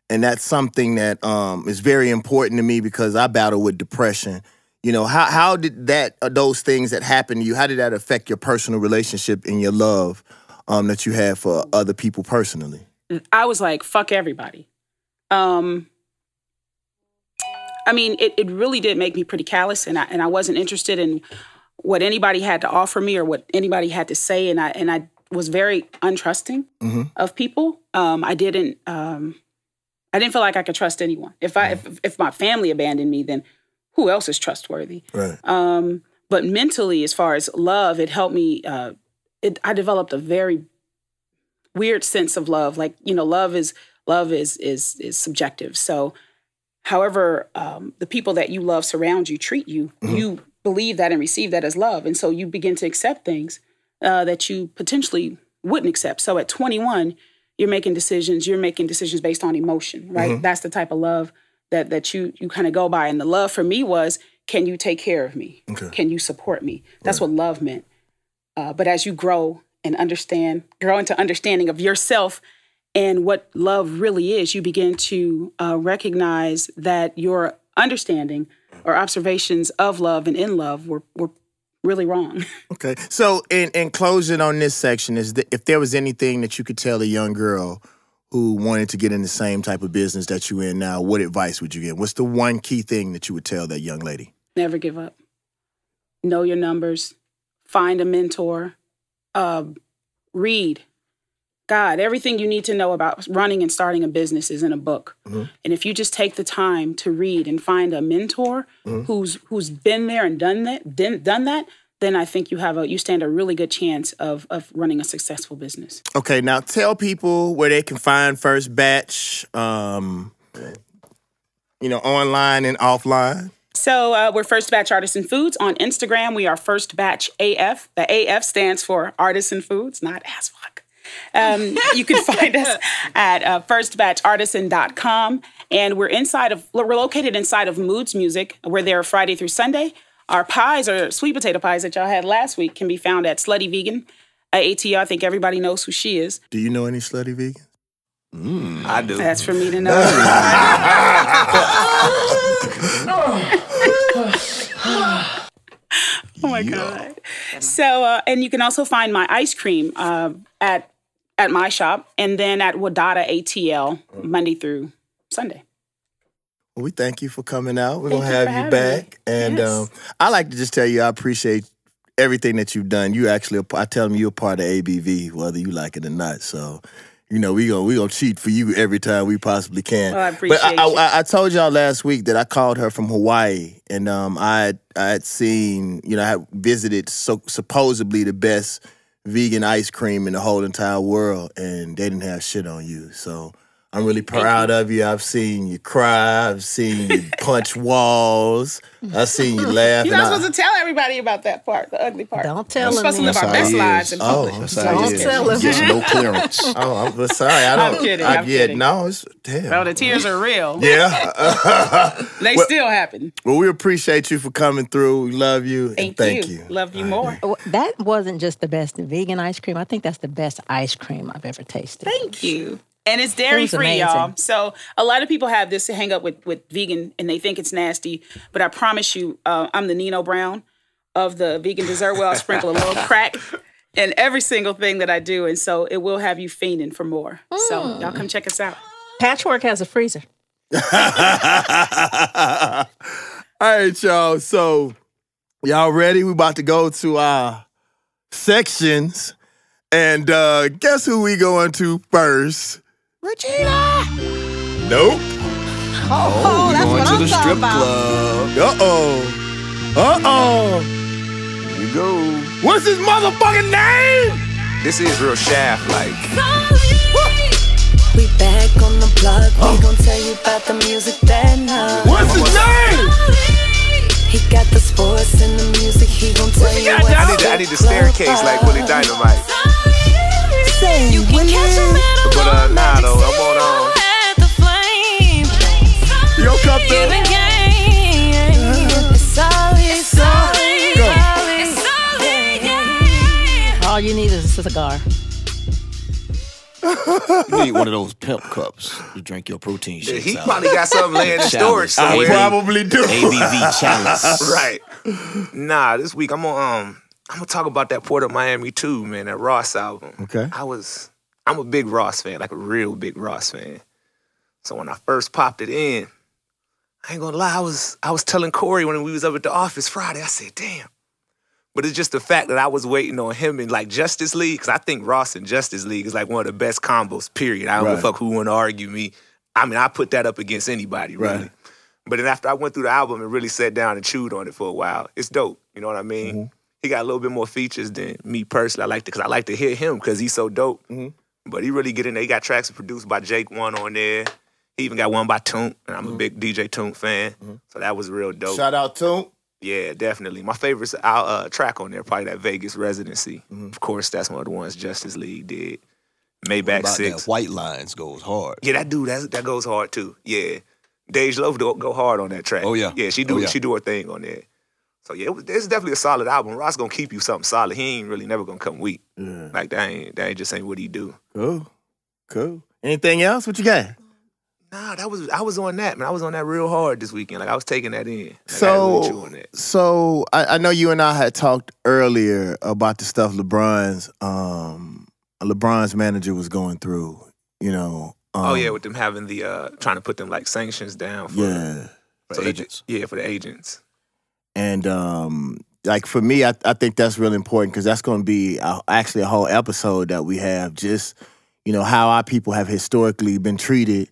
[SPEAKER 2] and that's something that is very important to me because I battle with depression. You know, how did those things that happened to you, how did that affect your personal relationship and your love that you have for other people personally?
[SPEAKER 6] I was like, fuck everybody. I mean, it really did make me pretty callous, and I wasn't interested in what anybody had to offer me or what anybody had to say, and I was very untrusting of people. I didn't feel like I could trust anyone. If my family abandoned me, then who else is trustworthy? Right. But mentally, as far as love, it helped me. I developed a very weird sense of love. Like, you know, love is subjective. So however the people that you love surround you, treat you, you believe that and receive that as love. And so you begin to accept things that you potentially wouldn't accept. So at 21, you're making decisions based on emotion, right? That's the type of love that you kind of go by. And the love for me was, can you take care of me? Okay. Can you support me? That's what love meant. But as you grow and grow into understanding of yourself and what love really is, you begin to recognize that your understanding or observations of love and in love were really wrong.
[SPEAKER 2] Okay. So in closing on this section, if there was anything that you could tell a young girl who wanted to get in the same type of business that you're in now, what advice would you give? What's the one key thing that you would tell that young lady?
[SPEAKER 6] Never give up. Know your numbers. Find a mentor. Read. God, everything you need to know about running and starting a business is in a book. And if you just take the time to read and find a mentor who's been there and done that, then I think you stand a really good chance of running a successful business. Okay,
[SPEAKER 2] now tell people where they can find First Batch, online and offline.
[SPEAKER 6] So we're First Batch Artisan Foods. On Instagram, we are First Batch AF. The AF stands for Artisan Foods, not as fuck. You can find us at firstbatchartisan.com. And we're located inside of Moods Music. We're there Friday through Sunday. Our pies, or sweet potato pies that y'all had last week, can be found at Slutty Vegan. ATL, I think everybody knows who she is.
[SPEAKER 2] Do you know any Slutty Vegans?
[SPEAKER 4] I do.
[SPEAKER 6] That's for me to know. Oh my God. So, and you can also find my ice cream at my shop, and then at Wadada ATL Monday through Sunday.
[SPEAKER 2] Well, we thank you for coming out. We're going to have you back. And I like to just tell you I appreciate everything that you've done. I tell them you're part of ABV, whether you like it or not. So, we gonna cheat for you every time we possibly can.
[SPEAKER 6] Well, I appreciate you.
[SPEAKER 2] I told y'all last week that I called her from Hawaii, and I had seen, I had visited supposedly the best vegan ice cream in the whole entire world, and they didn't have shit on you. So I'm really proud of you. I've seen you cry. I've seen you punch walls. I've seen you laugh.
[SPEAKER 6] You're not supposed to tell everybody about that part, the ugly part.
[SPEAKER 3] Don't tell them.
[SPEAKER 6] We're supposed to live our best lives in public.
[SPEAKER 3] Don't tell them.
[SPEAKER 1] Gets no clearance.
[SPEAKER 2] I'm sorry. I'm kidding. No, it's damn.
[SPEAKER 6] Bro, the tears are real.
[SPEAKER 2] Yeah.
[SPEAKER 6] They still happen.
[SPEAKER 2] Well, we appreciate you for coming through. We love you. Thank you.
[SPEAKER 6] Love you more.
[SPEAKER 3] That wasn't just the best vegan ice cream. I think that's the best ice cream I've ever tasted.
[SPEAKER 6] Thank you. And it's dairy-free, y'all. So a lot of people have this hang up with vegan, and they think it's nasty. But I promise you, I'm the Nino Brown of the vegan dessert. Well, I sprinkle a little crack in every single thing that I do. And so it will have you fiending for more. So y'all come check us out.
[SPEAKER 3] Patchwork has a freezer.
[SPEAKER 2] All right, y'all. So y'all ready? We about to go to our sections. And guess who we going to first? Regina! Nope.
[SPEAKER 3] Oh, that's
[SPEAKER 1] going
[SPEAKER 3] what
[SPEAKER 1] to
[SPEAKER 3] I'm
[SPEAKER 1] the strip
[SPEAKER 3] about.
[SPEAKER 1] club.
[SPEAKER 2] Uh-oh.
[SPEAKER 1] go.
[SPEAKER 2] What's his motherfucking name?
[SPEAKER 4] This is real shaft, like.
[SPEAKER 7] We back on the block. We gon' tell you about the music that night.
[SPEAKER 2] What's his name?
[SPEAKER 7] He got the sports and the music. He gon' tell you what.
[SPEAKER 4] I need the staircase like Willie Dynamite.
[SPEAKER 7] You can catch him at a
[SPEAKER 4] But nah, though, I'm on.
[SPEAKER 7] the flame.
[SPEAKER 2] Yo, come through.
[SPEAKER 3] All you need is a cigar.
[SPEAKER 1] You need one of those pimp cups to drink your protein shakes
[SPEAKER 4] He
[SPEAKER 1] out.
[SPEAKER 4] probably got something laying in storage somewhere.
[SPEAKER 2] I probably do.
[SPEAKER 1] ABV chalice.
[SPEAKER 4] Right. Nah, this week I'm gonna talk about that Port of Miami too, man. That Ross album.
[SPEAKER 2] Okay.
[SPEAKER 4] I'm a big Ross fan, like a real big Ross fan. So when I first popped it in, I ain't gonna lie, I was telling Corey when we was up at the office Friday, I said, damn. But it's just the fact that I was waiting on him in like Justice League, because I think Ross and Justice League is like one of the best combos, period. I don't give a fuck who want to argue me. I mean, I put that up against anybody, really.
[SPEAKER 2] Right.
[SPEAKER 4] But then after I went through the album and really sat down and chewed on it for a while, it's dope. You know what I mean?
[SPEAKER 2] Mm-hmm.
[SPEAKER 4] He got a little bit more features than me personally. Because I like to hear him because he's so dope.
[SPEAKER 2] Mm-hmm.
[SPEAKER 4] But he really get in there. He got tracks produced by Jake One on there. He even got one by Toomp, and I'm a big DJ Toomp fan. So that was real dope.
[SPEAKER 2] Shout out to
[SPEAKER 4] Yeah, definitely. My favorite track on there, probably that Vegas Residency. Of course, that's one of the ones Justice League did. Maybach 6.
[SPEAKER 1] That White Lines goes hard.
[SPEAKER 4] Yeah, that dude, that goes hard too. Yeah. Dej Love go hard on that track.
[SPEAKER 1] Oh, yeah.
[SPEAKER 4] Yeah, she do her thing on there. So yeah, it's definitely a solid album. Ross gonna keep you something solid. He ain't really never gonna come weak.
[SPEAKER 2] Yeah.
[SPEAKER 4] Like that ain't just ain't what he do.
[SPEAKER 2] Cool. Anything else? What you got?
[SPEAKER 4] Nah, I was on that, man. I was on that real hard this weekend. Like I was taking that in. Like,
[SPEAKER 2] So I know you and I had talked earlier about the stuff LeBron's manager was going through. You know.
[SPEAKER 4] With them having the trying to put them like sanctions down for
[SPEAKER 1] For agents.
[SPEAKER 4] For the agents.
[SPEAKER 2] And like for me, I think that's really important because that's going to be actually a whole episode that we have. Just how our people have historically been treated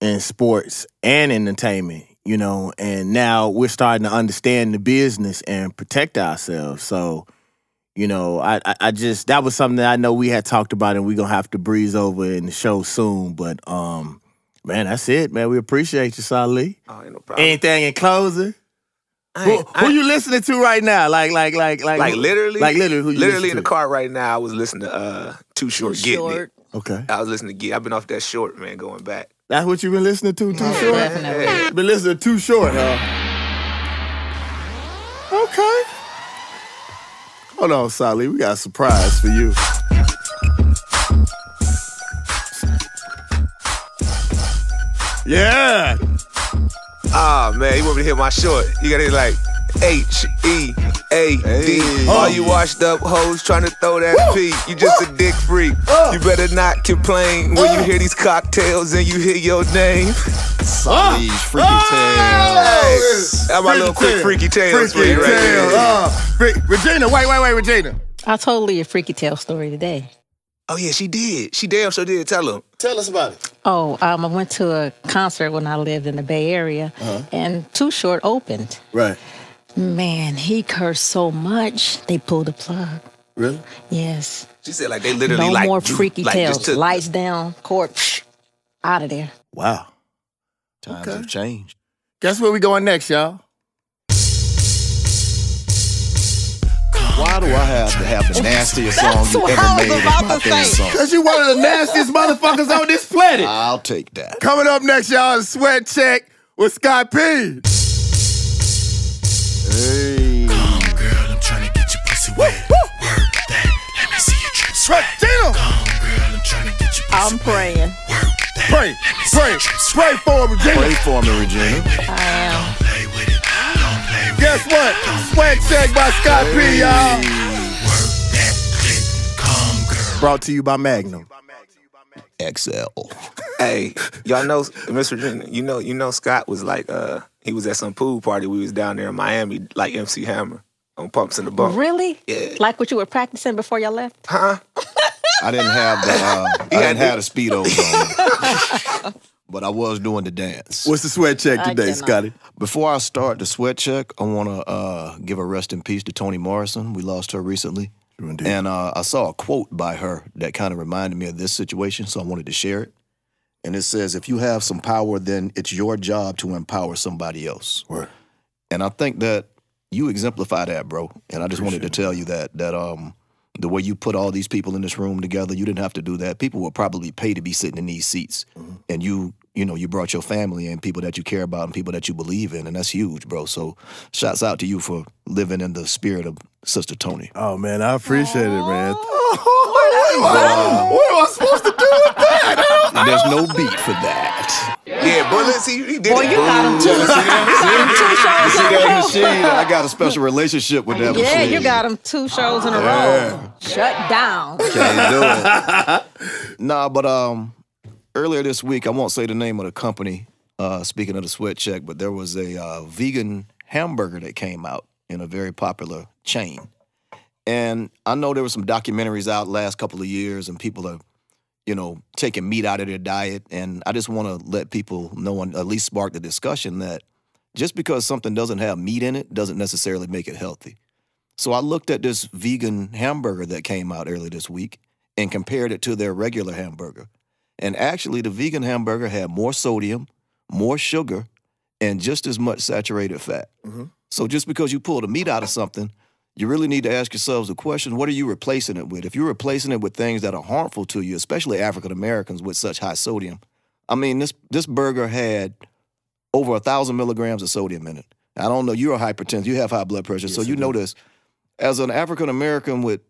[SPEAKER 2] in sports and entertainment, and now we're starting to understand the business and protect ourselves. So, I just, that was something that I know we had talked about and we're going to have to breeze over in the show soon. But, man, that's it, man. We appreciate you, Salih.
[SPEAKER 4] Oh, ain't no problem.
[SPEAKER 2] Anything in closing? Who you listening to right now? Like
[SPEAKER 4] literally?
[SPEAKER 2] Like literally who you
[SPEAKER 4] literally in
[SPEAKER 2] to?
[SPEAKER 4] the car right now, I was listening to Too Short Getting It.
[SPEAKER 2] Okay.
[SPEAKER 4] I was listening to I've been off that short, man, going back.
[SPEAKER 2] That's what you've been listening to, Too Short?
[SPEAKER 3] Definitely.
[SPEAKER 2] Been listening to Too Short, huh? Okay. Hold on, Salih. We got a surprise for you. Yeah.
[SPEAKER 4] Ah, man, you want me to hit my short? You gotta hit like H-E-A-D.
[SPEAKER 1] Hey.
[SPEAKER 4] All you washed up hoes trying to throw that P. You just a dick freak. You better not complain when you hear these cocktails and you hear your name.
[SPEAKER 1] Salih's Freaky Tales.
[SPEAKER 4] That's my little quick Freaky Tales for you right there.
[SPEAKER 2] Regina, wait, Regina.
[SPEAKER 3] I told Lee a freaky tale story today.
[SPEAKER 4] Oh, yeah, she did. She damn sure did. Tell him.
[SPEAKER 2] Tell us about it.
[SPEAKER 3] Oh, I went to a concert when I lived in the Bay Area, and Too Short opened.
[SPEAKER 2] Right.
[SPEAKER 3] Man, he cursed so much, they pulled the plug.
[SPEAKER 2] Really?
[SPEAKER 3] Yes.
[SPEAKER 4] She said like they literally
[SPEAKER 3] no
[SPEAKER 4] like
[SPEAKER 3] more freaky
[SPEAKER 4] like,
[SPEAKER 3] tales.
[SPEAKER 4] just took-
[SPEAKER 3] Lights down, court, out of there.
[SPEAKER 2] Wow.
[SPEAKER 1] Times have changed.
[SPEAKER 2] Guess where we going next, y'all?
[SPEAKER 1] Why do I have to have the nastiest song you
[SPEAKER 3] what
[SPEAKER 1] ever
[SPEAKER 3] I was
[SPEAKER 1] made
[SPEAKER 3] about
[SPEAKER 1] in my
[SPEAKER 3] to
[SPEAKER 1] theme
[SPEAKER 3] say.
[SPEAKER 1] song?
[SPEAKER 2] Because you one of the nastiest motherfuckers on this planet.
[SPEAKER 1] I'll take that.
[SPEAKER 2] Coming up next, y'all, is Sweat Check with Scott P.
[SPEAKER 1] Hey.
[SPEAKER 8] Girl, I'm trying to get your pussy wet. Work that. Let me see you drip sweat.
[SPEAKER 2] Damn.
[SPEAKER 8] Girl, I'm trying to get your pussy
[SPEAKER 3] I'm praying.
[SPEAKER 8] wet. Work that.
[SPEAKER 2] Pray,
[SPEAKER 8] Let me see
[SPEAKER 2] pray,
[SPEAKER 8] you drip
[SPEAKER 2] pray
[SPEAKER 8] sweat.
[SPEAKER 2] for me, Regina.
[SPEAKER 1] Pray for me, Regina.
[SPEAKER 3] I am.
[SPEAKER 8] Don't play with it. Don't play with
[SPEAKER 2] Guess
[SPEAKER 8] it.
[SPEAKER 2] what? Sweat Check by Scott P, y'all.
[SPEAKER 8] Work that click. Come, girl.
[SPEAKER 2] Brought to you by Magnum.
[SPEAKER 1] XL.
[SPEAKER 4] Hey, y'all know Miss Virginia. You know Scott was like he was at some pool party. We was down there in Miami, like MC Hammer on Pumps in the Bump.
[SPEAKER 3] Really?
[SPEAKER 4] Yeah.
[SPEAKER 3] Like what you were practicing before y'all left?
[SPEAKER 4] Huh?
[SPEAKER 1] I didn't have the I didn't have the Speedos on. but I was doing the dance.
[SPEAKER 2] What's the sweat check today, Scotty?
[SPEAKER 1] Before I start the sweat check, I want to give a rest in peace to Toni Morrison. We lost her recently.
[SPEAKER 2] Indeed.
[SPEAKER 1] And I saw a quote by her that kind of reminded me of this situation, so I wanted to share it. And it says, if you have some power, then it's your job to empower somebody else.
[SPEAKER 2] Right.
[SPEAKER 1] And I think that you exemplify that, bro. And I just wanted to tell you that the way you put all these people in this room together, you didn't have to do that. People will probably pay to be sitting in these seats. Mm-hmm. And you brought your family and people that you care about and people that you believe in, and that's huge, bro. So shouts out to you for living in the spirit of Sister Toni.
[SPEAKER 2] Oh, man, I appreciate it, man. What am I supposed to do with that?
[SPEAKER 1] There's no beat for that.
[SPEAKER 4] Yeah, but let's see, he did
[SPEAKER 3] Boy,
[SPEAKER 4] it.
[SPEAKER 3] you got him two shows in a row.
[SPEAKER 1] Machine, I got a special relationship with that
[SPEAKER 3] Yeah,
[SPEAKER 1] machine.
[SPEAKER 3] you got him 2 shows in a row. Shut down.
[SPEAKER 1] Can't do it. Nah, but earlier this week, I won't say the name of the company, speaking of the sweat check, but there was a vegan hamburger that came out in a very popular chain. And I know there were some documentaries out last couple of years and people are, taking meat out of their diet. And I just want to let people know and at least spark the discussion that just because something doesn't have meat in it doesn't necessarily make it healthy. So I looked at this vegan hamburger that came out earlier this week and compared it to their regular hamburger. And actually, the vegan hamburger had more sodium, more sugar, and just as much saturated fat. Mm-hmm. So just because you pull the meat out of something, you really need to ask yourselves the question, what are you replacing it with? If you're replacing it with things that are harmful to you, especially African Americans with such high sodium, I mean, this burger had over 1,000 milligrams of sodium in it. I don't know, you're a hypertensive, you have high blood pressure, yes, so you know this. As an African American with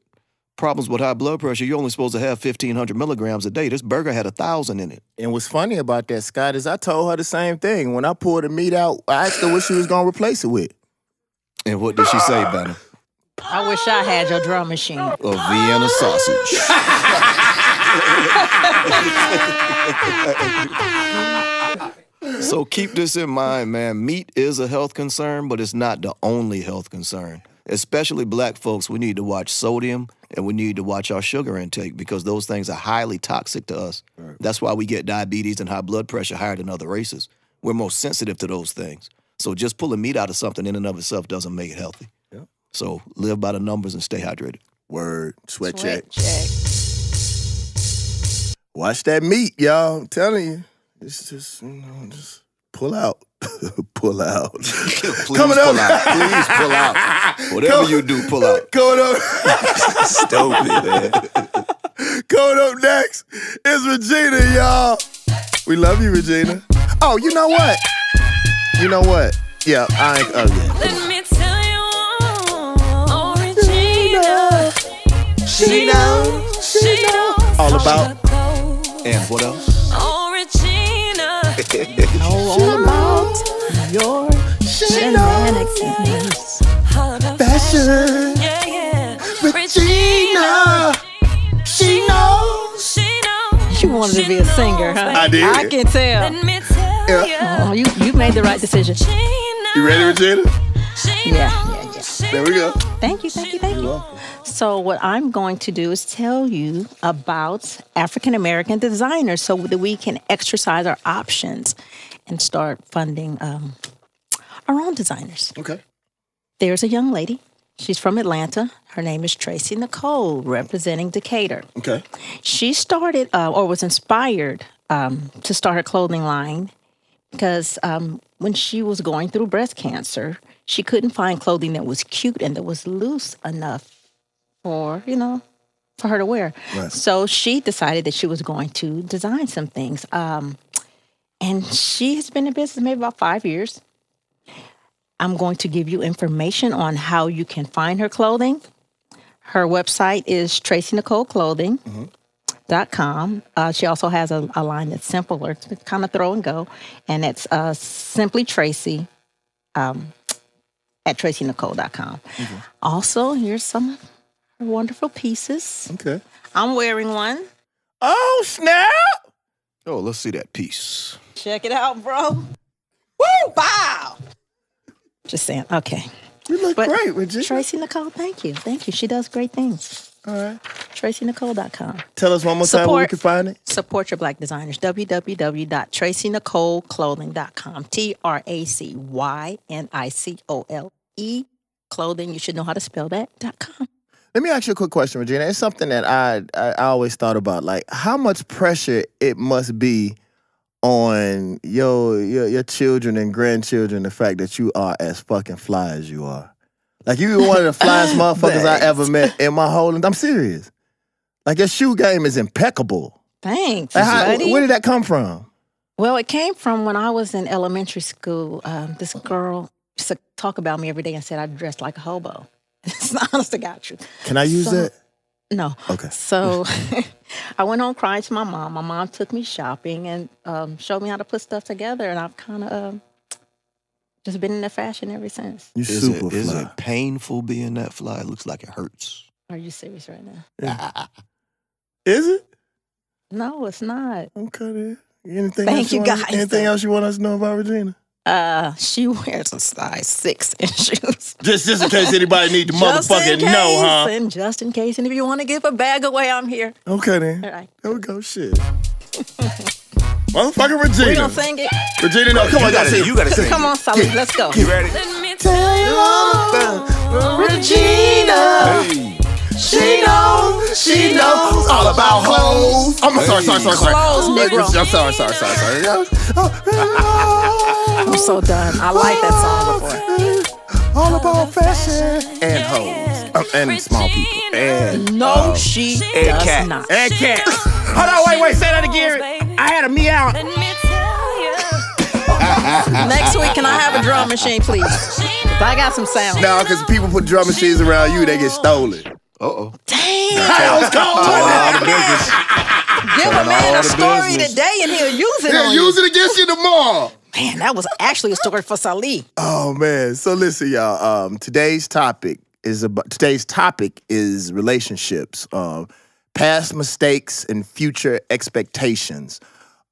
[SPEAKER 1] problems with high blood pressure, you're only supposed to have 1,500 milligrams a day. This burger had 1,000 in it.
[SPEAKER 2] And what's funny about that, Scott, is I told her the same thing. When I pulled the meat out, I asked her what she was going to replace it with.
[SPEAKER 1] And what did she say, Banner?
[SPEAKER 3] I wish I had your drum machine.
[SPEAKER 1] A Vienna sausage. So keep this in mind, man. Meat is a health concern, but it's not the only health concern. Especially black folks, we need to watch sodium and we need to watch our sugar intake because those things are highly toxic to us. Right. That's why we get diabetes and high blood pressure higher than other races. We're most sensitive to those things. So just pulling meat out of something in and of itself doesn't make it healthy. Yep. So live by the numbers and stay hydrated.
[SPEAKER 2] Word. Sweat check. Watch that meat, y'all. I'm telling you. It's just, just pull out. Pull out.
[SPEAKER 1] Please pull out. Please pull out. Whatever you do, pull out.
[SPEAKER 2] Coming up.
[SPEAKER 4] Stupid, man.
[SPEAKER 2] Coming up next is Regina, y'all. We love you, Regina. Oh, you know what? You know what? Yeah, I ain't. Oh, yeah.
[SPEAKER 7] Let me tell you, oh, Regina. She knows. She knows.
[SPEAKER 2] All about.
[SPEAKER 1] And what else?
[SPEAKER 7] Oh, Regina.
[SPEAKER 3] All about your shenanigans.
[SPEAKER 2] Fashion.
[SPEAKER 7] Yeah, yeah.
[SPEAKER 2] Regina. She knows.
[SPEAKER 7] She knows.
[SPEAKER 3] You wanted to be a singer, huh?
[SPEAKER 2] I did.
[SPEAKER 3] I can tell.
[SPEAKER 7] Let me tell you.
[SPEAKER 3] Oh, you made the right decision.
[SPEAKER 2] You ready, Regina?
[SPEAKER 3] Yeah.
[SPEAKER 2] There we go.
[SPEAKER 3] Thank you. So what I'm going to do is tell you about African-American designers so that we can exercise our options and start funding our own designers.
[SPEAKER 2] Okay.
[SPEAKER 3] There's a young lady. She's from Atlanta. Her name is Tracy Nicole, representing Decatur.
[SPEAKER 2] Okay.
[SPEAKER 3] She started or was inspired to start her clothing line because when she was going through breast cancer, she couldn't find clothing that was cute and that was loose enough for her to wear. Right. So she decided that she was going to design some things. And she has been in business maybe about 5 years. I'm going to give you information on how you can find her clothing. Her website is TracyNicoleClothing.com. She also has a line that's simpler. It's kind of throw and go. And it's Simply Tracy at TracyNicole.com. Mm-hmm. Also, here's some of her wonderful pieces.
[SPEAKER 2] Okay.
[SPEAKER 3] I'm wearing one.
[SPEAKER 2] Oh, snap!
[SPEAKER 1] Oh, let's see that piece.
[SPEAKER 3] Check it out, bro. Woo! Wow! Just saying. Okay.
[SPEAKER 2] You look great, Regina.
[SPEAKER 3] Tracy Nicole, thank you. She does great things.
[SPEAKER 2] All right.
[SPEAKER 3] TracyNicole.com.
[SPEAKER 2] Tell us one more time where we can find it.
[SPEAKER 3] Support your black designers. www.TracyNicoleClothing.com. TracyNicole clothing. You should know how to spell that.com.
[SPEAKER 2] Let me ask you a quick question, Regina. It's something that I always thought about. Like, how much pressure it must be on your children and grandchildren, the fact that you are as fucking fly as you are. Like, you one of the flyest motherfuckers I ever met in my whole... I'm serious. Like, your shoe game is impeccable.
[SPEAKER 3] Thanks,
[SPEAKER 2] buddy. Where did that come from?
[SPEAKER 3] Well, it came from when I was in elementary school. This girl used to talk about me every day and said I dressed like a hobo. It's not honest to God truth.
[SPEAKER 2] Can I use that?
[SPEAKER 3] No.
[SPEAKER 2] Okay.
[SPEAKER 3] So I went home crying to my mom. My mom took me shopping and showed me how to put stuff together. And I've kind of just been in the fashion ever since.
[SPEAKER 2] You super fly.
[SPEAKER 1] Is it painful being that fly? It looks like it hurts.
[SPEAKER 3] Are you serious right now?
[SPEAKER 2] Yeah. Is it?
[SPEAKER 3] No, it's not.
[SPEAKER 2] Okay, then. Anything else you want us to know about Regina?
[SPEAKER 3] She wears a size 6 in shoes.
[SPEAKER 2] Just in case anybody need to motherfucking know, huh?
[SPEAKER 3] And just in case, and if you want to give a bag away, I'm here.
[SPEAKER 2] Okay, then.
[SPEAKER 3] All right.
[SPEAKER 2] There we go, shit. Motherfucking Regina.
[SPEAKER 3] We gonna sing it?
[SPEAKER 2] Regina, no, come on,
[SPEAKER 4] you gotta sing.
[SPEAKER 3] Come on, Sally, let's go.
[SPEAKER 4] You ready?
[SPEAKER 7] Let me tell you all about
[SPEAKER 2] Regina.
[SPEAKER 1] Hey.
[SPEAKER 2] She knows all about hoes. I'm sorry.
[SPEAKER 3] Clothes, Negro.
[SPEAKER 2] I'm sorry.
[SPEAKER 3] I'm so done. I like that song before.
[SPEAKER 2] All about fashion and hoes. And small people. And
[SPEAKER 3] No, she does
[SPEAKER 4] cat.
[SPEAKER 3] not.
[SPEAKER 2] and cat. Hold on, wait, say that again. I had a meow.
[SPEAKER 7] Let me tell you.
[SPEAKER 3] Next week, can I have a drum machine, please? 'Cause I got some sound.
[SPEAKER 2] No, because people put drum machines around you, they get stolen.
[SPEAKER 1] Uh-oh.
[SPEAKER 3] Dang.
[SPEAKER 2] That was cold.
[SPEAKER 3] Give a man a
[SPEAKER 1] all the
[SPEAKER 3] story
[SPEAKER 1] business.
[SPEAKER 3] today and he'll use it
[SPEAKER 2] They'll
[SPEAKER 3] on
[SPEAKER 2] use
[SPEAKER 3] you.
[SPEAKER 2] it against you tomorrow.
[SPEAKER 3] Man, that was actually a story for Salih.
[SPEAKER 2] Oh man! So listen, y'all. Today's topic is relationships, past mistakes and future expectations.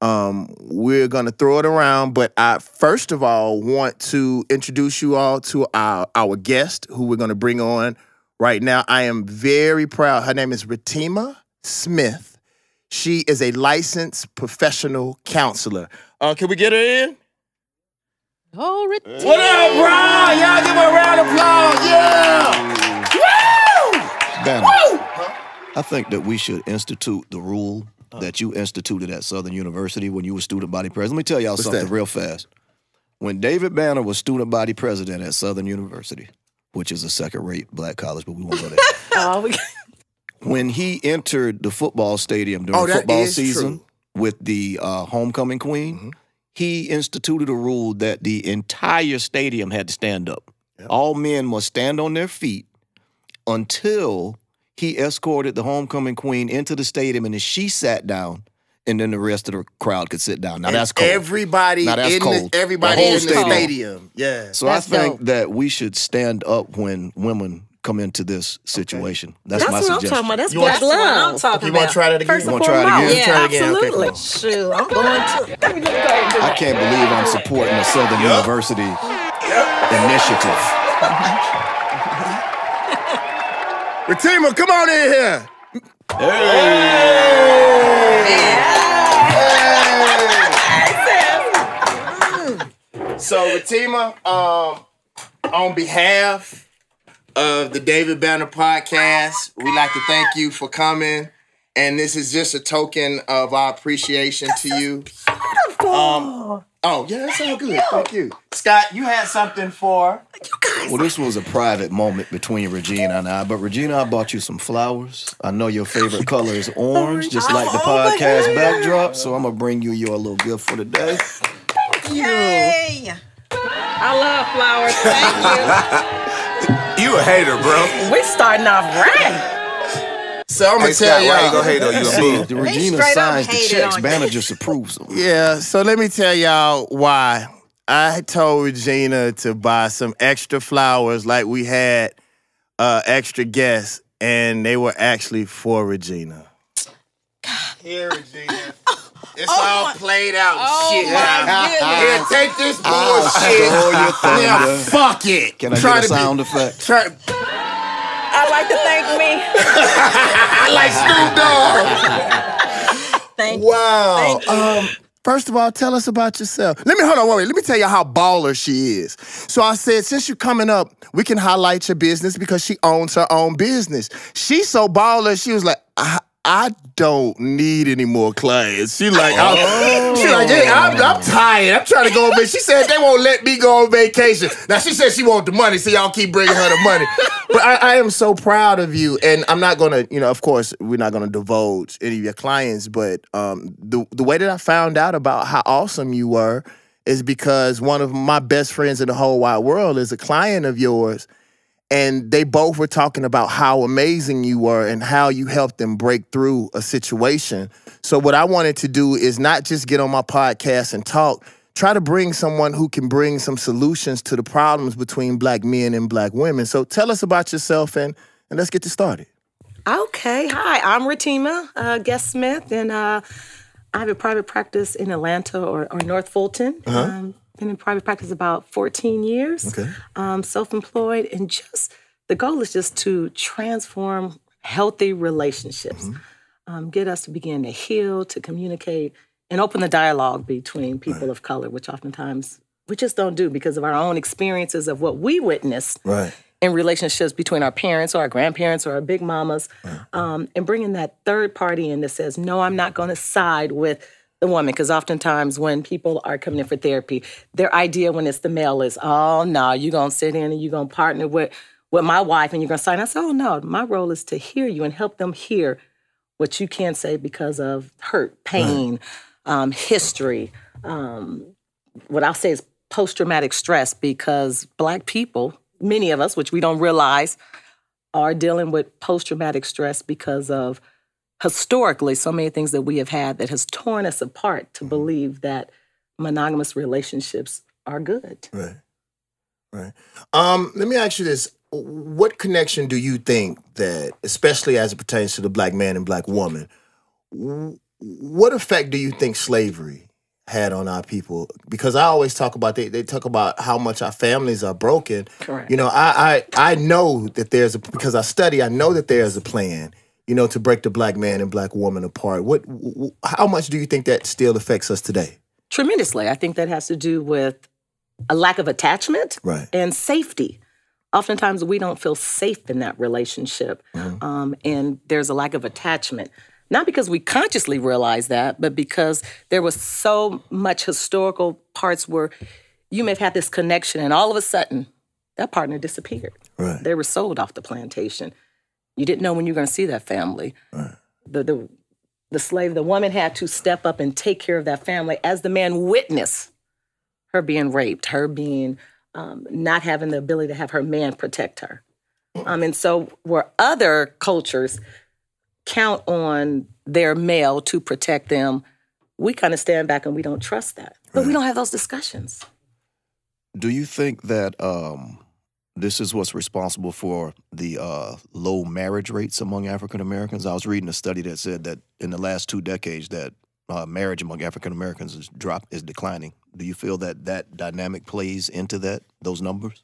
[SPEAKER 2] We're gonna throw it around, but I first of all want to introduce you all to our guest, who we're gonna bring on right now. I am very proud. Her name is Ratima Smith. She is a licensed professional counselor. Can we get her in?
[SPEAKER 3] Oh, Ratima.
[SPEAKER 2] What up, bro? Y'all give her a round of applause. Yeah. Woo!
[SPEAKER 1] Banner,
[SPEAKER 2] Woo!
[SPEAKER 1] I think that we should institute the rule that you instituted at Southern University when you were student body president. Let me tell y'all something real fast. When David Banner was student body president at Southern University, which is a second-rate black college, but we won't go there. When he entered the football stadium during football season with the homecoming queen, he instituted a rule that the entire stadium had to stand up. Yep. All men must stand on their feet until he escorted the homecoming queen into the stadium, and then she sat down, and then the rest of the crowd could sit down. Now,
[SPEAKER 2] And
[SPEAKER 1] that's cold.
[SPEAKER 2] Everybody
[SPEAKER 1] Now, that's
[SPEAKER 2] in
[SPEAKER 1] cold.
[SPEAKER 2] the
[SPEAKER 1] whole
[SPEAKER 2] stadium. Yeah.
[SPEAKER 1] So
[SPEAKER 3] That's
[SPEAKER 1] I think
[SPEAKER 3] dope.
[SPEAKER 1] that we should stand up when women come into this situation. That's my
[SPEAKER 9] what I'm
[SPEAKER 1] suggestion.
[SPEAKER 9] talking about. That's
[SPEAKER 2] You
[SPEAKER 9] black
[SPEAKER 2] want-
[SPEAKER 3] That's what I'm
[SPEAKER 9] love.
[SPEAKER 3] talking
[SPEAKER 2] You
[SPEAKER 3] about.
[SPEAKER 2] want to try that again?
[SPEAKER 3] First
[SPEAKER 1] You
[SPEAKER 3] and
[SPEAKER 1] wanna try it
[SPEAKER 3] foremost.
[SPEAKER 1] again?
[SPEAKER 9] Yeah,
[SPEAKER 2] Try it again. Okay,
[SPEAKER 9] absolutely.
[SPEAKER 2] cool.
[SPEAKER 3] Shoot, I'm going to. Let me just go ahead and do
[SPEAKER 1] I
[SPEAKER 3] that.
[SPEAKER 1] can't believe I'm supporting a Southern University initiative.
[SPEAKER 2] Ratima, come on in here. So, Ratima, on behalf of the David Banner podcast, we'd like to thank you for coming. And this is just a token of our appreciation to you. Oh, yeah, that's all good. Thank you. Scott, you had something for...
[SPEAKER 1] Well, this was a private moment between Regina and I, but Regina, I bought you some flowers. I know your favorite color is orange, just like the podcast backdrop, so I'm going to bring you your little gift for the day.
[SPEAKER 3] Yay!
[SPEAKER 9] I love flowers. Thank
[SPEAKER 4] You a hater, bro.
[SPEAKER 9] you. We starting off right.
[SPEAKER 2] So I'm going to tell
[SPEAKER 4] Scott, why you
[SPEAKER 2] y'all...
[SPEAKER 4] gonna hate on you?
[SPEAKER 1] See, the Regina
[SPEAKER 3] straight up
[SPEAKER 1] signs the
[SPEAKER 3] hated
[SPEAKER 1] checks,
[SPEAKER 3] on you.
[SPEAKER 1] Banner just approves them.
[SPEAKER 2] Yeah, so let me tell y'all why. I told Regina to buy some extra flowers like we had extra guests, and they were actually for Regina. Here, Regina. It's all played out shit now. Here, take this bullshit.
[SPEAKER 1] stole your thunder.
[SPEAKER 2] Yeah, fuck it.
[SPEAKER 1] Can I
[SPEAKER 2] Try
[SPEAKER 1] get a
[SPEAKER 2] to be-
[SPEAKER 1] sound effect?
[SPEAKER 2] Try,
[SPEAKER 9] I like like to thank me.
[SPEAKER 2] I like Snoop Dogg.
[SPEAKER 9] Thank
[SPEAKER 2] Wow.
[SPEAKER 9] Thank you.
[SPEAKER 2] First of all, tell us about yourself. Hold on, wait. Let me tell you how baller she is. So I said, since you're coming up, we can highlight your business because she owns her own business. She's so baller, she was like, I don't need any more clients. She like, hey, I'm tired. I'm trying to go on vacation. She said they won't let me go on vacation. Now, she said she want the money, so y'all keep bringing her the money. But I am so proud of you, and I'm not going to, of course, we're not going to divulge any of your clients, but the way that I found out about how awesome you were is because one of my best friends in the whole wide world is a client of yours, and they both were talking about how amazing you were and how you helped them break through a situation. So what I wanted to do is not just get on my podcast and talk, try to bring someone who can bring some solutions to the problems between black men and black women. So tell us about yourself and let's get this started.
[SPEAKER 9] Okay. Hi, I'm Ratima Guest-Smith, and I have a private practice in Atlanta or North Fulton. Been in private practice about 14 years. Okay. Self-employed, and just the goal is just to transform healthy relationships, get us to begin to heal, to communicate, and open the dialogue between people of color, which oftentimes we just don't do because of our own experiences of what we witnessed in relationships between our parents or our grandparents or our big mamas, and bringing that third party in that says, no, I'm not going to side with the woman, because oftentimes when people are coming in for therapy, their idea when it's the male is, oh, no, you're going to sit in and you're going to partner with my wife and you're going to sign. I say, oh, no, my role is to hear you and help them hear what you can't say because of hurt, pain, history. What I'll say is post-traumatic stress, because Black people, many of us, which we don't realize, are dealing with post-traumatic stress because of historically, so many things that we have had that has torn us apart to believe that monogamous relationships are good.
[SPEAKER 2] Right. Let me ask you this. What connection do you think that, especially as it pertains to the black man and black woman, what effect do you think slavery had on our people? Because I always talk about, they talk about how much our families are broken.
[SPEAKER 9] Correct.
[SPEAKER 2] I know that because I study, I know that there's a plan, to break the black man and black woman apart. How much do you think that still affects us today?
[SPEAKER 9] Tremendously. I think that has to do with a lack of attachment and safety. Oftentimes, we don't feel safe in that relationship, and there's a lack of attachment. Not because we consciously realize that, but because there was so much historical parts where you may have had this connection, and all of a sudden, that partner disappeared. They were sold off the plantation. You didn't know when you were going to see that family. The slave, the woman had to step up and take care of that family as the man witnessed her being raped, her being not having the ability to have her man protect her. And so where other cultures count on their male to protect them, we kind of stand back and we don't trust that. But we don't have those discussions.
[SPEAKER 1] Do you think that this is what's responsible for the low marriage rates among African Americans? I was reading a study that said that in the last 2 decades that marriage among African Americans is declining. Do you feel that dynamic plays into those numbers?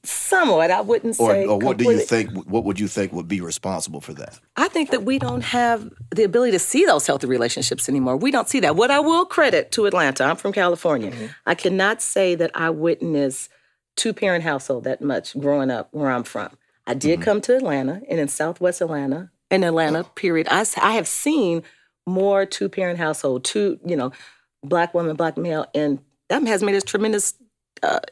[SPEAKER 9] Somewhat. I wouldn't say.
[SPEAKER 1] Or what do you think? What would you think would be responsible for that?
[SPEAKER 9] I think that we don't have the ability to see those healthy relationships anymore. We don't see that. What I will credit to Atlanta, I'm from California. I cannot say that I witnessed 2-parent household that much growing up where I'm from. I did come to Atlanta, and in Southwest Atlanta, period, I have seen more 2-parent household, Black woman, Black male, and that has made a tremendous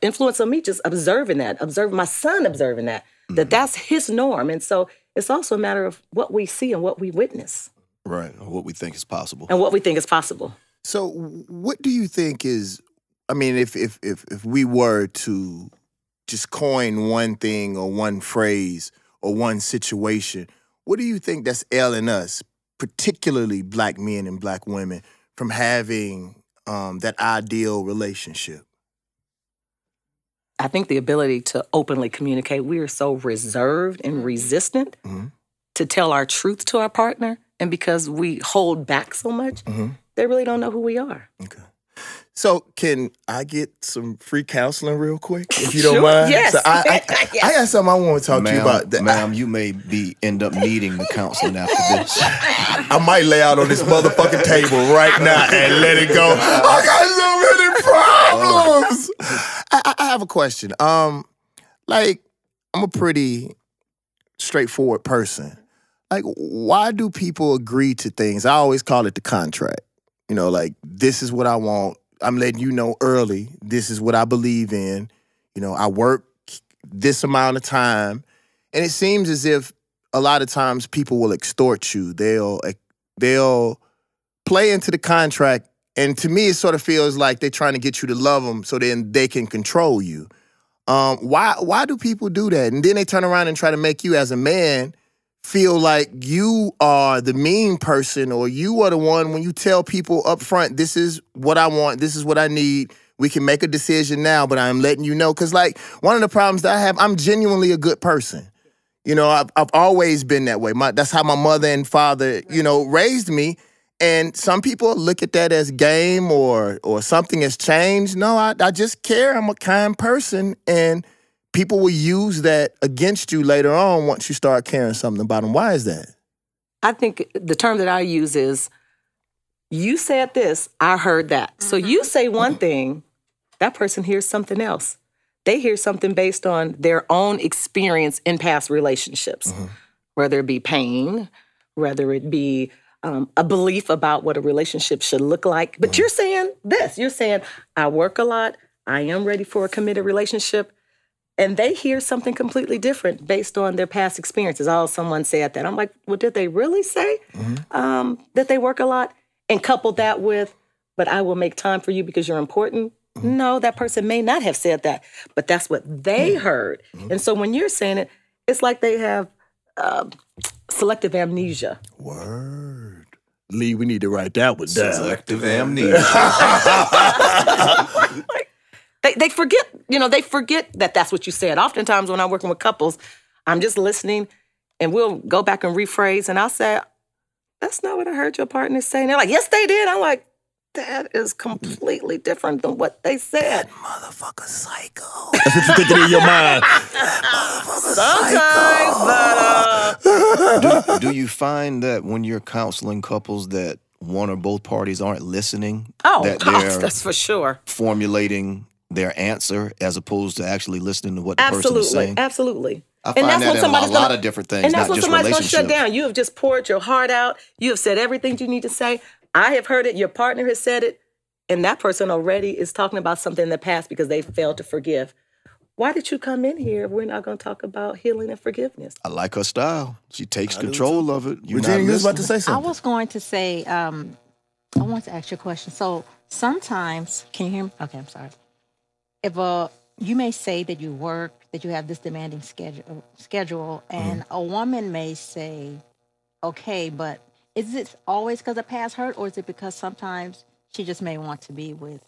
[SPEAKER 9] influence on me, just observing my son observing that's his norm. And so it's also a matter of what we see and what we witness.
[SPEAKER 1] Right, or what we think is possible.
[SPEAKER 9] And what we think is possible.
[SPEAKER 2] So what do you think is, if we were to just coin one thing or one phrase or one situation, what do you think that's ailing us, particularly Black men and Black women, from having that ideal relationship?
[SPEAKER 9] I think the ability to openly communicate. We are so reserved and resistant to tell our truth to our partner. And because we hold back so much, they really don't know who we are.
[SPEAKER 2] Okay. So can I get some free counseling real quick, if you don't mind?
[SPEAKER 9] Yes.
[SPEAKER 2] So I got something I want to talk to you about.
[SPEAKER 1] Ma'am, you may end up needing the counseling after this.
[SPEAKER 2] I might lay out on this motherfucking table right now and let it go. I got so many problems. I have a question. Like, I'm a pretty straightforward person. Like, why do people agree to things? I always call it the contract. You know, like, this is what I want. I'm letting you know early, this is what I believe in. You know, I work this amount of time. And it seems as if a lot of times people will extort you. They'll play into the contract. And to me, it sort of feels like they're trying to get you to love them so then they can control you. Why do people do that? And then they turn around and try to make you as a man feel like you are the mean person, or you are the one when you tell people up front, this is what I want, this is what I need. We can make a decision now, but I'm letting you know. Because, like, one of the problems that I have, I'm genuinely a good person. You know, I've always been that way. That's how my mother and father, you know, raised me. And some people look at that as game or something has changed. No, I just care. I'm a kind person. And people will use that against you later on once you start caring something about them. Why is that?
[SPEAKER 9] I think the term that I use is, you said this, I heard that. So you say one thing, that person hears something else. They hear something based on their own experience in past relationships, whether it be pain, whether it be a belief about what a relationship should look like. But you're saying this. You're saying, I work a lot. I am ready for a committed relationship. And they hear something completely different based on their past experiences. Oh, someone said that. I'm like, well, did they really say that they work a lot? And couple that with, but I will make time for you because you're important. No, that person may not have said that, but that's what they heard. And so when you're saying it, it's like they have selective amnesia.
[SPEAKER 2] Word. Lee, we need to write that one down.
[SPEAKER 1] Selective amnesia.
[SPEAKER 9] They forget, you know, they forget that that's what you said. Oftentimes when I'm working with couples, I'm just listening and we'll go back and rephrase and I'll say, that's not what I heard your partner say. And they're like, yes, they did. I'm like, that is completely different than what they said.
[SPEAKER 2] That motherfucker psycho. That's what you're thinking in your mind.
[SPEAKER 9] Sometimes,
[SPEAKER 1] Do you find that when you're counseling couples that one or both parties aren't listening?
[SPEAKER 9] Oh,
[SPEAKER 1] that
[SPEAKER 9] gosh, that's for sure.
[SPEAKER 1] Formulating their answer as opposed to actually listening to what the person is saying?
[SPEAKER 9] Absolutely.
[SPEAKER 1] I find that in a lot of different things,
[SPEAKER 9] and that's
[SPEAKER 1] not
[SPEAKER 9] when
[SPEAKER 1] just
[SPEAKER 9] somebody's going to
[SPEAKER 1] relationships.
[SPEAKER 9] shut down. You have just poured your heart out. You have said everything you need to say. I have heard it. Your partner has said it. And that person already is talking about something in the past because they failed to forgive. Why did you come in here if we're not going to talk about healing and forgiveness?
[SPEAKER 1] I like her style. She takes control of it.
[SPEAKER 2] Virginia, you was about to say
[SPEAKER 3] I
[SPEAKER 2] something.
[SPEAKER 3] was going to say, I want to ask you a question. So sometimes, can you hear me? Okay, I'm sorry. If you may say that you work, that you have this demanding schedule, and a woman may say, okay, but is it always because of past hurt, or is it because sometimes she just may want to be with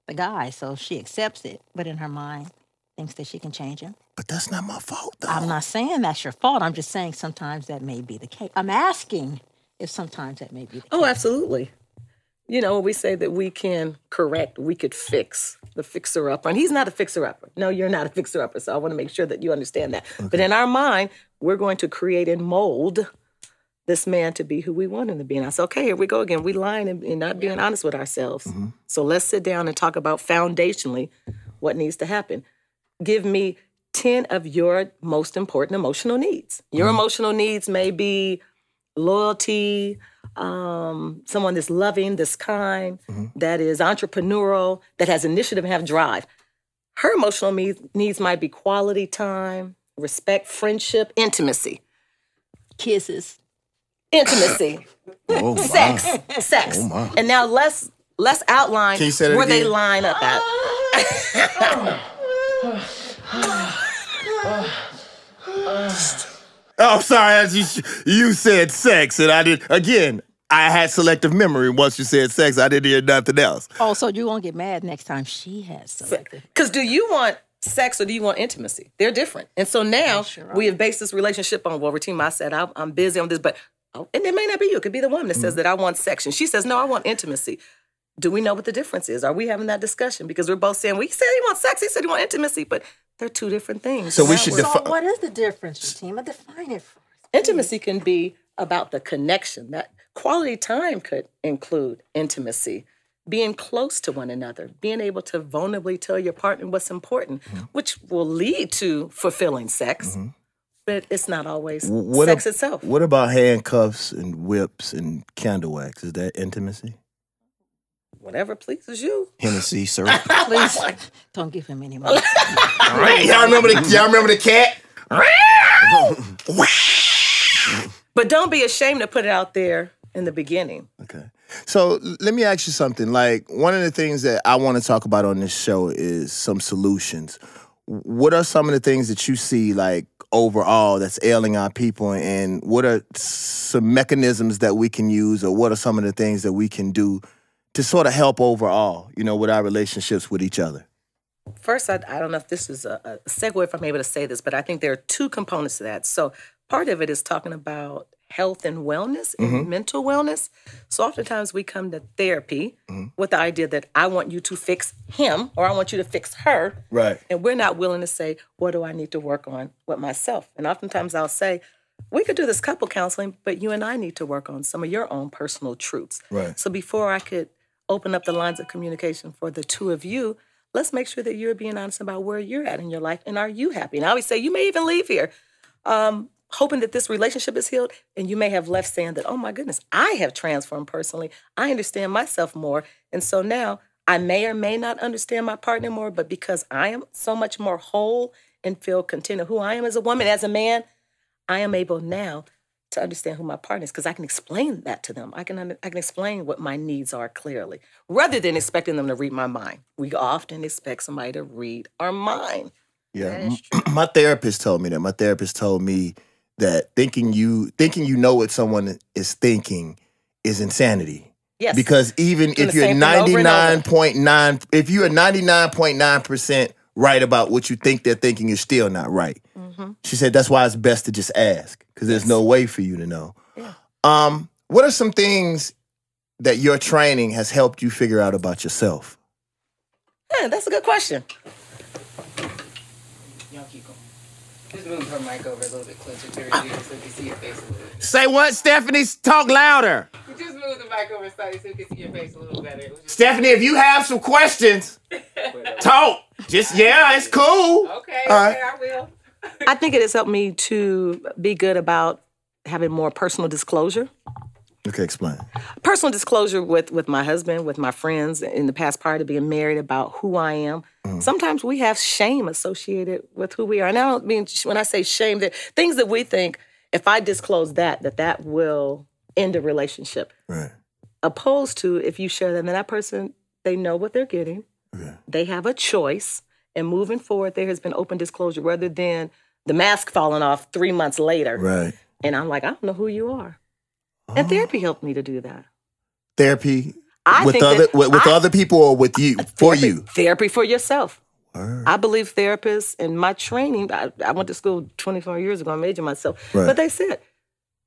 [SPEAKER 3] the guy, so she accepts it, but in her mind thinks that she can change him?
[SPEAKER 2] But that's not my fault, though.
[SPEAKER 3] I'm not saying that's your fault. I'm just saying sometimes that may be the case. I'm asking if sometimes that may be the case.
[SPEAKER 9] Oh, absolutely. You know, we say that we can correct, we could fix the fixer-upper. And he's not a fixer-upper. No, you're not a fixer-upper, so I want to make sure that you understand that. Okay. But in our mind, we're going to create and mold this man to be who we want him to be. And I said, okay, here we go again. We lying and not being honest with ourselves. So let's sit down and talk about foundationally what needs to happen. Give me 10 of your most important emotional needs. Your emotional needs may be loyalty, someone that's loving, that's kind, that is entrepreneurial, that has initiative and have drive. Her emotional needs might be quality time, respect, friendship, intimacy.
[SPEAKER 3] Kisses.
[SPEAKER 9] Intimacy.
[SPEAKER 1] Oh,
[SPEAKER 9] sex.
[SPEAKER 1] Oh, my.
[SPEAKER 9] And now let's outline
[SPEAKER 2] Can you say that
[SPEAKER 9] where
[SPEAKER 2] again?
[SPEAKER 9] they line up at.
[SPEAKER 2] Oh, I'm sorry. You said sex, and I did. Again, I had selective memory. Once you said sex, I didn't hear nothing else.
[SPEAKER 3] Oh, so you won't get mad next time she has selective.
[SPEAKER 9] Because do you want sex or do you want intimacy? They're different. And so now we have based this relationship on, well, Ratima, I said, I'm busy on this, but, and it may not be you. It could be the woman that says that I want sex. And she says, no, I want intimacy. Do we know what the difference is? Are we having that discussion? Because we're both saying, we said he wants sex, he said he wants intimacy, but they're two different things.
[SPEAKER 2] So we should
[SPEAKER 3] So what is the difference, Ratima? Define it for us.
[SPEAKER 9] Intimacy can be about the connection. That quality time could include intimacy, being close to one another, being able to vulnerably tell your partner what's important, which will lead to fulfilling sex. But it's not always sex itself.
[SPEAKER 2] What about handcuffs and whips and candle wax? Is that intimacy?
[SPEAKER 9] Whatever pleases you.
[SPEAKER 1] Hennessy, sir.
[SPEAKER 3] Please don't give him any more.
[SPEAKER 2] Y'all remember the cat?
[SPEAKER 9] But don't be ashamed to put it out there in the beginning.
[SPEAKER 2] Okay. So let me ask you something. Like, one of the things that I want to talk about on this show is some solutions. What are some of the things that you see, like, overall that's ailing our people, and what are some mechanisms that we can use, or what are some of the things that we can do to sort of help overall, you know, with our relationships with each other?
[SPEAKER 9] First, I don't know if this is a segue if I'm able to say this, but I think there are two components to that. So part of it is talking about health and wellness and mental wellness. So oftentimes we come to therapy with the idea that I want you to fix him or I want you to fix her.
[SPEAKER 2] Right.
[SPEAKER 9] And we're not willing to say, what do I need to work on with myself? And oftentimes I'll say, we could do this couple counseling, but you and I need to work on some of your own personal truths.
[SPEAKER 2] Right.
[SPEAKER 9] So before I could open up the lines of communication for the two of you, let's make sure that you're being honest about where you're at in your life and are you happy? And I always say, you may even leave here hoping that this relationship is healed, and you may have left saying that, oh my goodness, I have transformed personally. I understand myself more. And so now I may or may not understand my partner more, but because I am so much more whole and feel content of who I am as a woman, as a man, I am able now to understand who my partner is because I can explain that to them. I can explain what my needs are clearly, rather than expecting them to read my mind. We often expect somebody to read our mind.
[SPEAKER 2] Yeah, my therapist told me that. My therapist told me that thinking you know what someone is thinking is insanity.
[SPEAKER 9] Yes.
[SPEAKER 2] Because even if you're 99.9, if you are 99.9% right about what you think they're thinking, is still not right. She said that's why it's best to just ask, because there's no way for you to know. Yeah. What are some things that your training has helped you figure out about yourself?
[SPEAKER 9] Yeah, that's a good question.
[SPEAKER 10] Y'all keep going. Just move her mic over a little bit closer to her ear so we can see your face a little bit.
[SPEAKER 2] Say what, Stephanie? Talk louder.
[SPEAKER 10] Just move the mic over slightly so we can see your face a little better.
[SPEAKER 2] Stephanie, if you have some questions, talk. Just, yeah, it's cool.
[SPEAKER 10] Okay,
[SPEAKER 2] right.
[SPEAKER 10] I will.
[SPEAKER 9] I think it has helped me to be good about having more personal disclosure.
[SPEAKER 2] Okay, explain.
[SPEAKER 9] Personal disclosure with my husband, with my friends in the past prior to being married about who I am. Sometimes we have shame associated with who we are. And I don't mean, when I say shame, that things that we think, if I disclose that will end a relationship.
[SPEAKER 2] Right.
[SPEAKER 9] Opposed to if you share that, and that person, they know what they're getting. Okay. They have a choice. And moving forward, there has been open disclosure rather than the mask falling off 3 months later.
[SPEAKER 2] Right.
[SPEAKER 9] And I'm like, I don't know who you are. And therapy helped me to do that.
[SPEAKER 2] Therapy with other people or with you, for you?
[SPEAKER 9] Therapy for yourself.
[SPEAKER 2] Word.
[SPEAKER 9] I believe therapists in my training, I went to school 24 years ago, I majored myself.
[SPEAKER 2] Right.
[SPEAKER 9] But they said,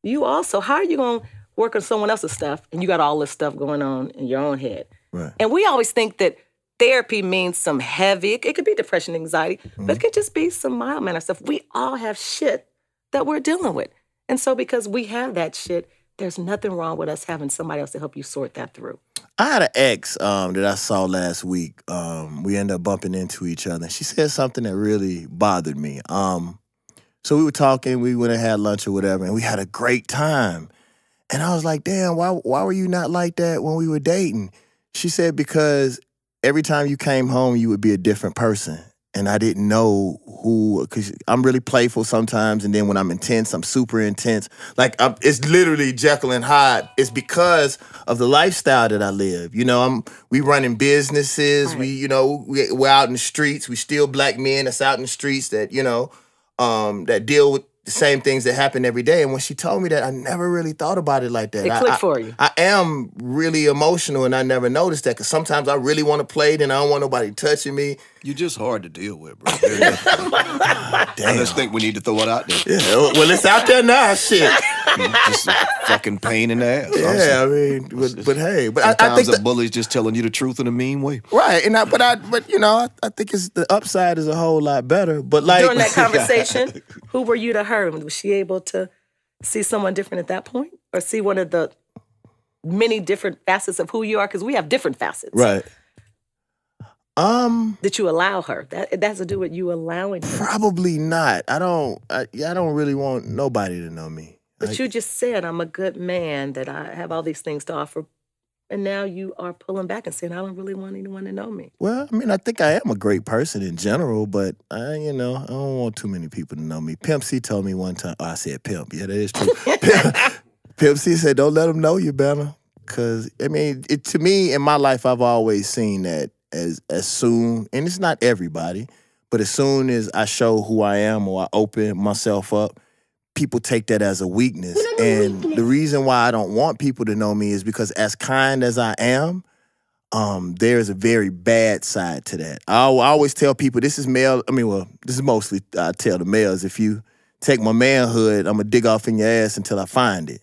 [SPEAKER 9] you also, how are you going to work on someone else's stuff and you got all this stuff going on in your own head?
[SPEAKER 2] Right.
[SPEAKER 9] And we always think that therapy means some heavy, it could be depression, anxiety, but it could just be some mild manner stuff. We all have shit that we're dealing with. And so because we have that shit, there's nothing wrong with us having somebody else to help you sort that through.
[SPEAKER 2] I had an ex that I saw last week. We ended up bumping into each other. She said something that really bothered me. So we were talking, we went and had lunch or whatever, and we had a great time. And I was like, damn, why were you not like that when we were dating? She said, because every time you came home, you would be a different person. And I didn't know who, because I'm really playful sometimes, and then when I'm intense, I'm super intense. Like, it's literally Jekyll and Hyde. It's because of the lifestyle that I live. You know, we running businesses. Right. We're out in the streets. We still black men that's out in the streets that, that deal with the same things that happen every day. And when she told me that, I never really thought about it like that.
[SPEAKER 9] It clicked for you.
[SPEAKER 2] I am really emotional, and I never noticed that, because sometimes I really want to play, and I don't want nobody touching me.
[SPEAKER 1] You're just hard to deal with, bro. I just think we need to throw it out there.
[SPEAKER 2] Yeah, well, it's out there now, shit.
[SPEAKER 1] Just a fucking pain in the ass.
[SPEAKER 2] Yeah, I mean, but hey, but I think
[SPEAKER 1] the bully's just telling you the truth in a mean way.
[SPEAKER 2] Right, and but you know, I think it's the upside is a whole lot better. But like
[SPEAKER 9] during that conversation, who were you to her? Was she able to see someone different at that point, or see one of the many different facets of who you are? Because we have different facets,
[SPEAKER 2] right?
[SPEAKER 9] Did you allow her? That has to do with you allowing her.
[SPEAKER 2] Probably not. I don't really want nobody to know me.
[SPEAKER 9] But you just said I'm a good man, that I have all these things to offer, and now you are pulling back and saying I don't really want anyone to know me.
[SPEAKER 2] Well, I mean, I think I am a great person in general, but I don't want too many people to know me. Pimp C told me one time. Oh, I said pimp. Yeah, that is true. Pimp C said, "Don't let them know you better," because I mean, to me in my life, I've always seen that as soon, and it's not everybody, but as soon as I show who I am or I open myself up, people take that as a weakness. And the reason why I don't want people to know me is because as kind as I am, there's a very bad side to that. I always tell people, this is male, this is mostly, I tell the males, if you take my manhood, I'm gonna dig off in your ass until I find it.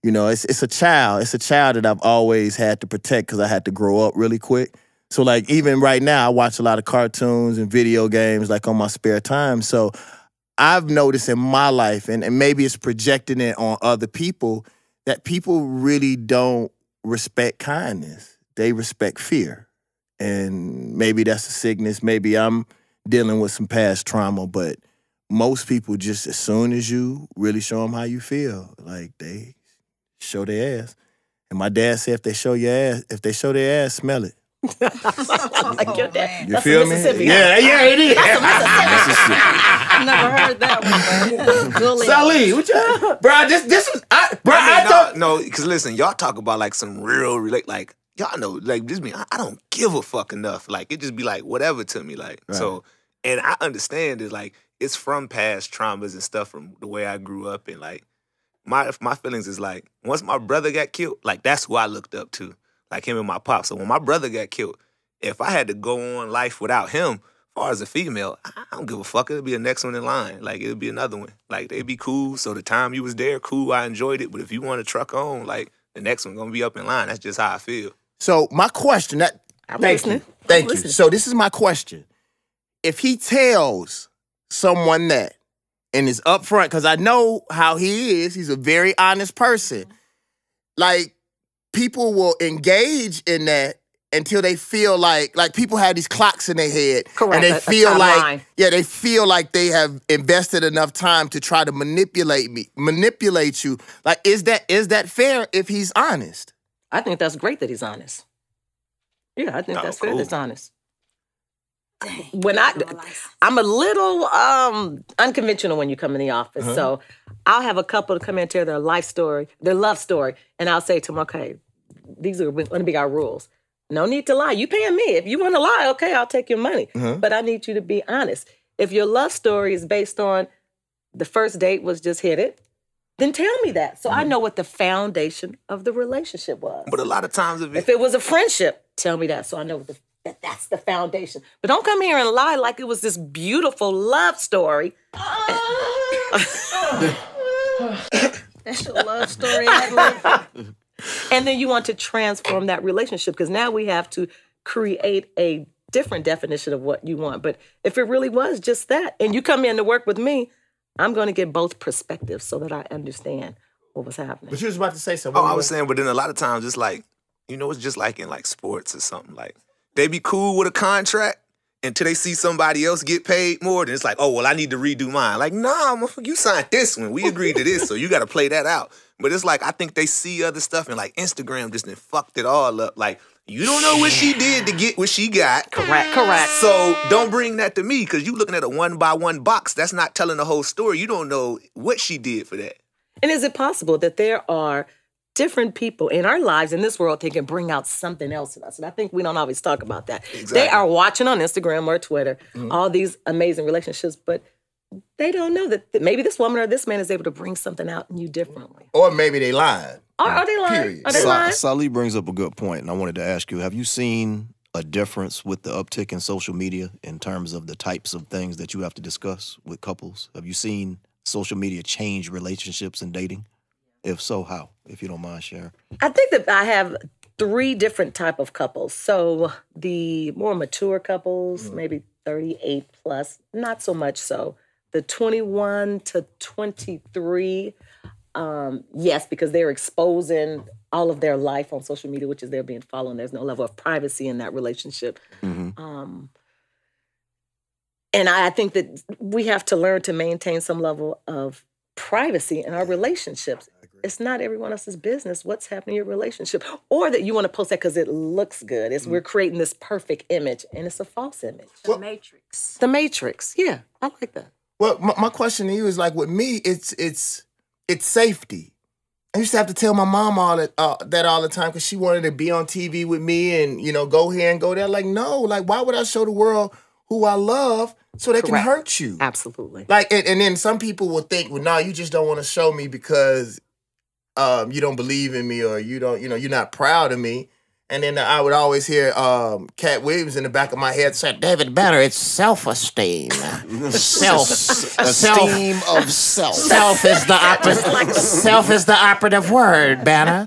[SPEAKER 2] You know, it's a child. It's a child that I've always had to protect because I had to grow up really quick. So like even right now, I watch a lot of cartoons and video games like on my spare time. So I've noticed in my life, and maybe it's projecting it on other people, that people really don't respect kindness. They respect fear. And maybe that's a sickness. Maybe I'm dealing with some past trauma, but most people just as soon as you really show them how you feel, like they show their ass. And my dad said if they show their ass, smell it.
[SPEAKER 9] Like your dad.
[SPEAKER 2] You feel me? Yeah, it is.
[SPEAKER 3] I've never heard that one.
[SPEAKER 2] Sally, what you? Bro, this was, I thought.
[SPEAKER 4] No, because listen, y'all talk about like some real, like, y'all know, like, this me, I don't give a fuck enough. Like, it just be like, whatever to me. Like,
[SPEAKER 2] right.
[SPEAKER 4] So, and I understand it, like, it's from past traumas and stuff from the way I grew up. And like, my feelings is like, once my brother got killed, like, that's who I looked up to. Like him and my pop. So when my brother got killed, if I had to go on life without him, as far as a female, I don't give a fuck. It'll be the next one in line. Like, it'll be another one. Like, they'd be cool. So the time you was there, cool, I enjoyed it. But if you want to truck on, like, the next one gonna be up in line. That's just how I feel.
[SPEAKER 2] So my question, thank you. So this is my question. If he tells someone that and is upfront, because I know how he is, he's a very honest person. Like, people will engage in that until they feel like people have these clocks in their head.
[SPEAKER 9] Correct.
[SPEAKER 2] And they feel
[SPEAKER 9] like,
[SPEAKER 2] they feel like they have invested enough time to try to manipulate you. Like, is that fair if he's honest?
[SPEAKER 9] I think that's great that he's honest. Yeah, I think that's fair that he's honest. When I'm a little unconventional when you come in the office. So I'll have a couple to come in and tell their life story, their love story, and I'll say to them, okay, these are going to be our rules. No need to lie. You paying me. If you want to lie, okay, I'll take your money. But I need you to be honest. If your love story is based on the first date was just hit it, then tell me that. So I know what the foundation of the relationship was.
[SPEAKER 4] But a lot of times
[SPEAKER 9] if it was a friendship, tell me that so I know that's the foundation. But don't come here and lie like it was this beautiful love story.
[SPEAKER 3] That's your love story.
[SPEAKER 9] And then you want to transform that relationship because now we have to create a different definition of what you want. But if it really was just that, and you come in to work with me, I'm going to get both perspectives so that I understand what was happening.
[SPEAKER 2] But you was about to say something.
[SPEAKER 4] Oh, I was saying, but then a lot of times it's like, it's just like in like sports or something. Like, they be cool with a contract until they see somebody else get paid more. Then it's like, oh, well, I need to redo mine. Like, nah, motherfucker, you signed this one. We agreed to this, so you got to play that out. But it's like, I think they see other stuff and like Instagram just done fucked it all up. Like, you don't know what she did to get what she got.
[SPEAKER 9] Correct.
[SPEAKER 4] So don't bring that to me because you looking at a one-by-one box. That's not telling the whole story. You don't know what she did for that.
[SPEAKER 9] And is it possible that there are different people in our lives in this world that can bring out something else in us? And I think we don't always talk about that. Exactly. They are watching on Instagram or Twitter all these amazing relationships, but they don't know that maybe this woman or this man is able to bring something out in you differently.
[SPEAKER 2] Or maybe they lied.
[SPEAKER 9] Are they lying?
[SPEAKER 2] Period.
[SPEAKER 9] Are they lying?
[SPEAKER 1] Sally brings up a good point, and I wanted to ask you, have you seen a difference with the uptick in social media in terms of the types of things that you have to discuss with couples? Have you seen social media change relationships and dating? If so, how? If you don't mind sharing.
[SPEAKER 9] I think that I have 3 different type of couples. So the more mature couples, maybe 38 plus, not so much so. The 21 to 23, yes, because they're exposing all of their life on social media, which is they're being followed. There's no level of privacy in that relationship. And I think that we have to learn to maintain some level of privacy in our relationships. It's not everyone else's business what's happening in your relationship, or that you want to post that because it looks good. It's we're creating this perfect image, and it's a false image.
[SPEAKER 6] The Matrix.
[SPEAKER 9] The Matrix. Yeah, I like that.
[SPEAKER 2] Well, my question to you is like, with me, it's safety. I used to have to tell my mom that all the time because she wanted to be on TV with me and, you know, go here and go there. Like, no, like, why would I show the world who I love so they can hurt you?
[SPEAKER 9] Absolutely.
[SPEAKER 2] Like, and then some people will think, well, no, you just don't want to show me because you don't believe in me, or you're not proud of me. And then I would always hear Cat Williams in the back of my head say, David Banner, it's self-esteem.
[SPEAKER 1] Esteem of self.
[SPEAKER 2] Self is the operative word, Banner.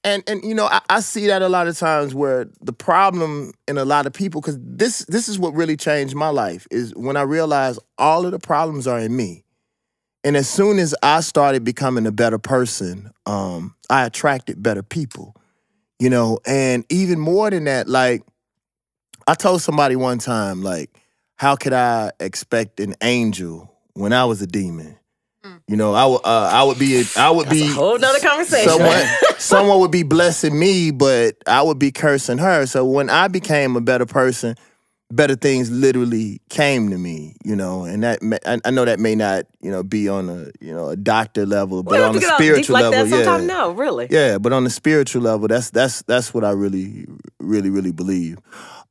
[SPEAKER 2] And you know, I see that a lot of times where the problem in a lot of people, because this is what really changed my life, is when I realized all of the problems are in me. And as soon as I started becoming a better person, I attracted better people. You know, and even more than that, like, I told somebody one time, like, how could I expect an angel when I was a demon? You know, I would be
[SPEAKER 9] That's a whole nother conversation.
[SPEAKER 2] Someone would be blessing me, but I would be cursing her. So when I became a better person, better things literally came to me, you know, and that I know that may not, you know, be on a doctor level, but on a spiritual level,
[SPEAKER 9] that sometimes, no, really.
[SPEAKER 2] Yeah, but on the spiritual level, that's what I really, really, really believe.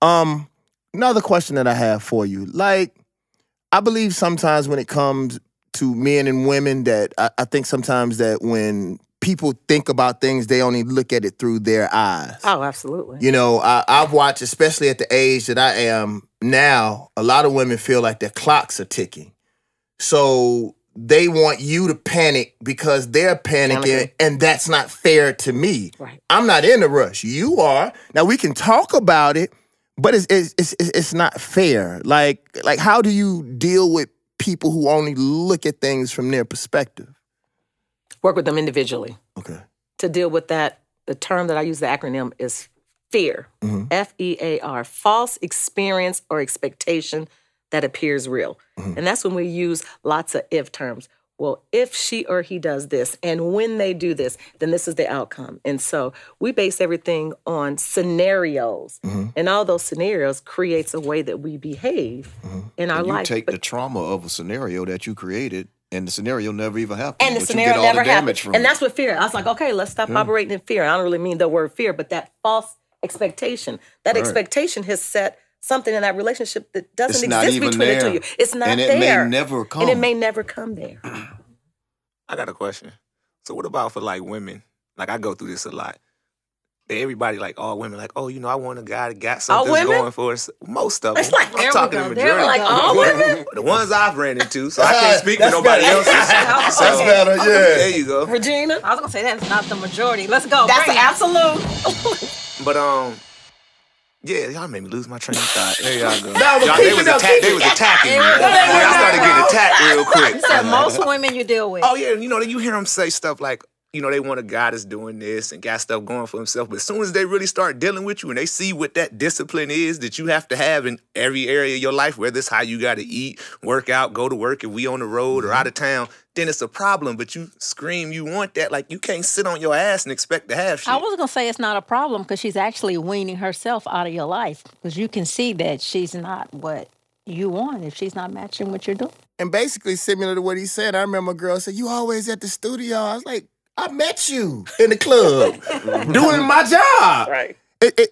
[SPEAKER 2] Another question that I have for you, like, I believe sometimes when it comes to men and women that I think sometimes that when people think about things, they only look at it through their eyes.
[SPEAKER 9] Oh, absolutely.
[SPEAKER 2] You know, I've watched, especially at the age that I am now, a lot of women feel like their clocks are ticking. So they want you to panic because they're panicking, and that's not fair to me.
[SPEAKER 9] Right.
[SPEAKER 2] I'm not in a rush. You are. Now, we can talk about it, but it's not fair. Like how do you deal with people who only look at things from their perspective?
[SPEAKER 9] Work with them individually.
[SPEAKER 2] Okay.
[SPEAKER 9] To deal with that, the term that I use, the acronym, is FEAR. F-E-A-R. False experience or expectation that appears real. And that's when we use lots of if terms. Well, if she or he does this, and when they do this, then this is the outcome. And so we base everything on scenarios. And all those scenarios creates a way that we behave in our life.
[SPEAKER 1] You take the trauma of a scenario that you created, and the scenario never even happened.
[SPEAKER 9] And the scenario never happened. And that's what fear. I was like, okay, let's stop operating in fear. I don't really mean the word fear, but that false expectation. That expectation has set something in that relationship that doesn't exist between the two of you. It's not there.
[SPEAKER 1] And it may never come.
[SPEAKER 9] And it may never come there.
[SPEAKER 4] I got a question. So what about for like women? Like I go through this a lot. Everybody, like all women, like, oh, you know, I want a guy that got something going for us. Most of them.
[SPEAKER 9] It's like,
[SPEAKER 4] I'm talking the majority.
[SPEAKER 9] They're like all women?
[SPEAKER 4] The ones I've ran into, so I can't speak for nobody else.
[SPEAKER 2] That's better, yeah.
[SPEAKER 4] There you go.
[SPEAKER 9] Regina?
[SPEAKER 3] I was gonna say that's not the majority. Let's go.
[SPEAKER 9] That's
[SPEAKER 3] Bring
[SPEAKER 9] an
[SPEAKER 3] it.
[SPEAKER 9] absolute.
[SPEAKER 4] But yeah, y'all made me lose my train of thought. There y'all go.
[SPEAKER 2] They was
[SPEAKER 4] attacking me. I started getting attacked real quick.
[SPEAKER 3] You said most women you deal with.
[SPEAKER 4] Oh yeah, you know, you hear them say stuff like, you know, they want a guy that's doing this and got stuff going for himself. But as soon as they really start dealing with you and they see what that discipline is that you have to have in every area of your life, whether it's how you got to eat, work out, go to work if we on the road or out of town, then it's a problem. But you scream you want that. Like, you can't sit on your ass and expect to have shit.
[SPEAKER 3] I was going to say it's not a problem because she's actually weaning herself out of your life because you can see that she's not what you want if she's not matching what you're doing.
[SPEAKER 2] And basically, similar to what he said, I remember a girl said, you always at the studio. I was like, I met you in the club doing my job.
[SPEAKER 9] Right.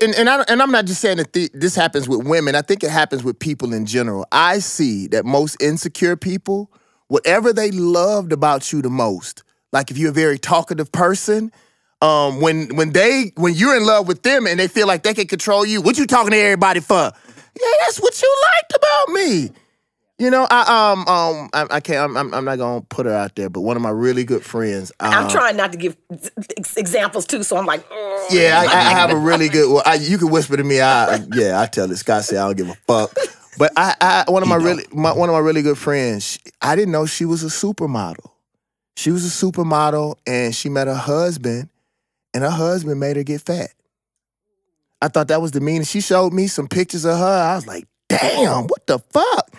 [SPEAKER 2] And I'm not just saying that this happens with women. I think it happens with people in general. I see that most insecure people, whatever they loved about you the most, like if you're a very talkative person, when you're in love with them and they feel like they can control you, what you talking to everybody for? Yeah, that's what you liked about me. You know, I can't. I'm not gonna put her out there, but one of my really good friends.
[SPEAKER 9] I'm trying not to give examples too, so I'm like, oh.
[SPEAKER 2] Yeah, I have a really good. Well, you can whisper to me. I tell it. Scott said I don't give a fuck. But one of my really good friends. I didn't know she was a supermodel. She was a supermodel, and she met her husband, and her husband made her get fat. I thought that was the meanest. She showed me some pictures of her. I was like, damn, what the fuck?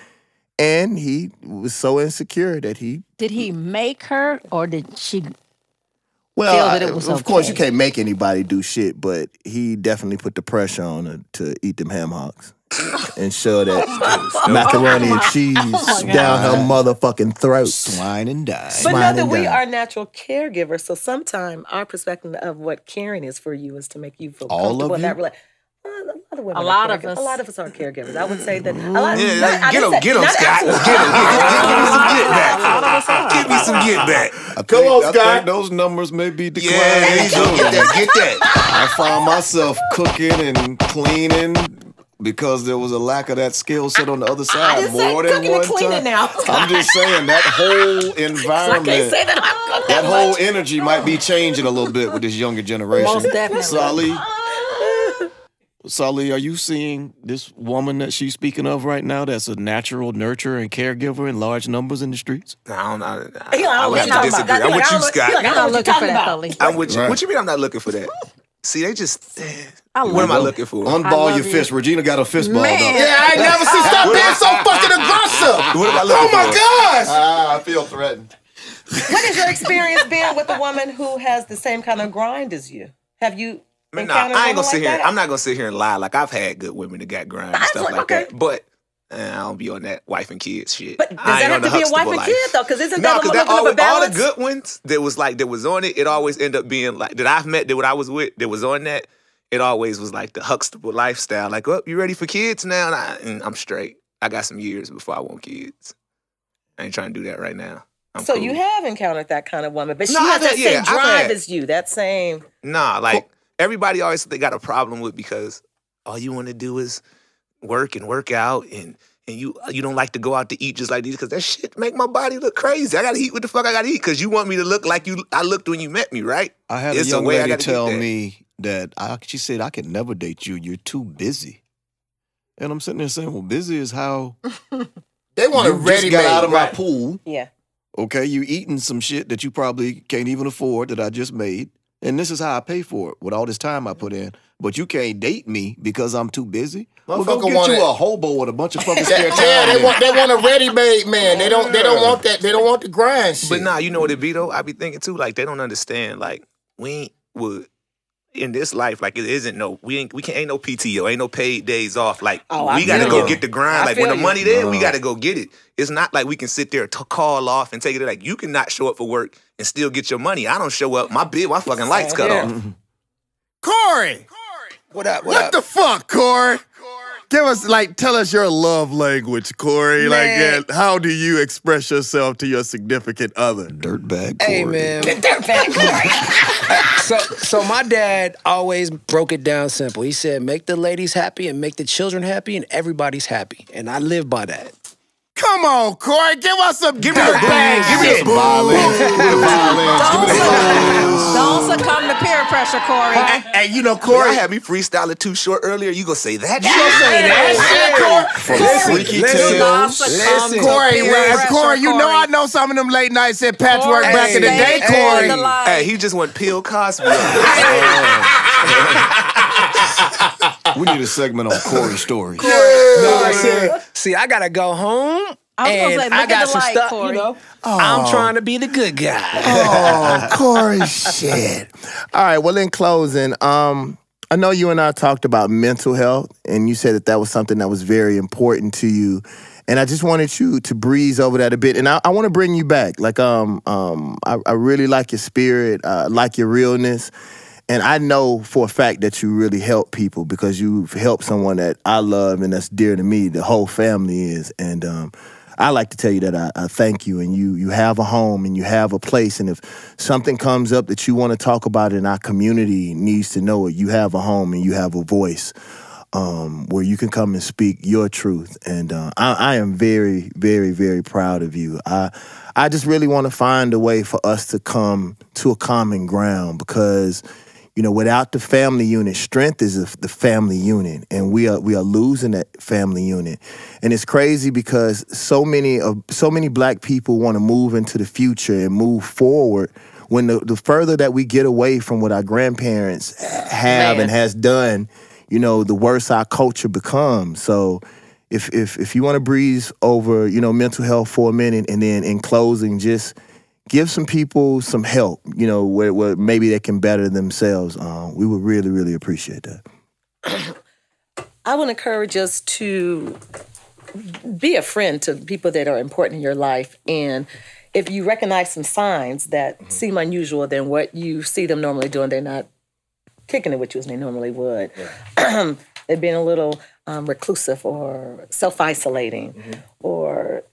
[SPEAKER 2] And he was so insecure that he...
[SPEAKER 3] Did he make her, or did she
[SPEAKER 2] well,
[SPEAKER 3] feel that it was
[SPEAKER 2] of course, you can't make anybody do shit, but he definitely put the pressure on her to eat them ham hocks and shove that macaroni and cheese down her motherfucking throat.
[SPEAKER 1] Swine and die.
[SPEAKER 9] But know that we are natural caregivers, so sometimes our perspective of what caring is for you is to make you feel comfortable in that relationship. A lot of us are caregivers. I would say that a lot.
[SPEAKER 4] Get him, Scott. Give me some get back.
[SPEAKER 2] Come on, Scott.
[SPEAKER 1] I think those numbers may be declining.
[SPEAKER 4] Yeah, get that.
[SPEAKER 1] I find myself cooking and cleaning because there was a lack of that skill set on the other side more than one time.
[SPEAKER 9] Now.
[SPEAKER 1] I'm just saying that whole environment,
[SPEAKER 9] I can't say that I'm
[SPEAKER 1] that whole energy might be changing a little bit with this younger generation.
[SPEAKER 3] Most definitely.
[SPEAKER 1] Sully, are you seeing this woman that she's speaking of right now that's a natural nurturer and caregiver in large numbers in the streets?
[SPEAKER 4] I don't know. I would have to disagree. I'm with you, Scott.
[SPEAKER 3] I'm not looking for that, Sully.
[SPEAKER 4] I'm with you. What you mean I'm not looking for that? See, they just... What am I looking for?
[SPEAKER 1] Unball your fist. Regina got her fist balled up.
[SPEAKER 2] Yeah, I ain't never seen stop being so fucking aggressive.
[SPEAKER 4] What am I looking for?
[SPEAKER 2] Oh my gosh!
[SPEAKER 1] I feel threatened.
[SPEAKER 9] What has your experience been with a woman who has the same kind of grind as you? Have you...
[SPEAKER 4] I ain't gonna sit here. I'm not gonna sit here and lie. Like I've had good women that got grind and stuff like that. But I don't be on that wife and kids shit.
[SPEAKER 9] But does that have to be a wife and kid though? Because isn't that a little bit of a balance?
[SPEAKER 4] All the good ones that was on it, it always end up being like that I've met that what I was with that was on that. It always was like the Huxtable lifestyle. Like, oh, you ready for kids now? And I'm straight. I got some years before I want kids. I ain't trying to do that right now.
[SPEAKER 9] So cool. You have encountered that kind of woman, but she has that same drive as you. That same.
[SPEAKER 4] Nah, like. Everybody always they got a problem with because all you want to do is work and work out and you don't like to go out to eat just like these because that shit make my body look crazy. I got to eat what the fuck I got to eat because you want me to look like I looked when you met me, right?
[SPEAKER 1] I had a young lady tell me that she said, I could never date you. You're too busy. And I'm sitting there saying, well, busy is how
[SPEAKER 2] they want to ready
[SPEAKER 1] get out of my pool.
[SPEAKER 9] Yeah.
[SPEAKER 1] Okay, you eating some shit that you probably can't even afford that I just made. And this is how I pay for it with all this time I put in. But you can't date me because I'm too busy. Well, go get you a hobo with a bunch of fucking spare time.
[SPEAKER 2] Yeah, they want a ready-made man. They don't want that. They don't want the grind shit.
[SPEAKER 4] But nah, you know what it be though? I be thinking too, like they don't understand. Like we ain't in this life, like it isn't no ain't no PTO, ain't no paid days off. Like we gotta go get the grind. Like when the money there, we gotta go get it. It's not like we can sit there to call off and take it. Like you cannot show up for work and still get your money. I don't show up, my fucking lights cut off.
[SPEAKER 2] Corey!
[SPEAKER 11] What up?
[SPEAKER 2] What the fuck, Corey? Tell us your love language, Corey.
[SPEAKER 11] Man.
[SPEAKER 2] Like, how do you express yourself to your significant other?
[SPEAKER 1] Dirtbag Corey.
[SPEAKER 11] Hey, man.
[SPEAKER 9] Dirtbag Corey.
[SPEAKER 11] So my dad always broke it down simple. He said, make the ladies happy and make the children happy and everybody's happy. And I live by that.
[SPEAKER 2] Come on, Corey. Give us some
[SPEAKER 4] Give me the violins. Give me the violins.
[SPEAKER 3] Don't succumb to peer pressure, Corey.
[SPEAKER 2] Hey, you know, Corey.
[SPEAKER 4] I had me freestyling Too Short earlier. You gonna say that?
[SPEAKER 2] You gonna say that shit, Corey?
[SPEAKER 4] Freaky tales.
[SPEAKER 2] Corey, you know I know some of them late nights at Patchwork back in the day, Corey.
[SPEAKER 4] Hey, he just went Bill Cosby.
[SPEAKER 1] We need a segment on Corey stories.
[SPEAKER 11] See, I gotta go home.
[SPEAKER 3] I got some stuff, Corey.
[SPEAKER 11] You know. I'm trying to be the good guy.
[SPEAKER 2] Oh, Corey, shit. All right, well, in closing, I know you and I talked about mental health, and you said that was something that was very important to you. And I just wanted you to breeze over that a bit. And I want to bring you back. Like, I really like your spirit, like your realness. And I know for a fact that you really help people because you've helped someone that I love and that's dear to me. The whole family is. And I like to tell you that I thank you, and you have a home and you have a place, and if something comes up that you want to talk about in our community needs to know it, you have a home and you have a voice where you can come and speak your truth. And I am very, very, very proud of you. I just really want to find a way for us to come to a common ground because, you know, without the family unit, strength is the family unit, and we are losing that family unit. And it's crazy because so many black people want to move into the future and move forward when the further that we get away from what our grandparents have and has done, you know, the worse our culture becomes. So if you want to breeze over, you know, mental health for a minute, and then in closing, just give some people some help, you know, where maybe they can better themselves. We would really, really appreciate that.
[SPEAKER 9] I would encourage us to be a friend to people that are important in your life. And if you recognize some signs that seem unusual than what you see them normally doing, they're not kicking it with you as they normally would. Yeah. They're being a little reclusive or self-isolating. Or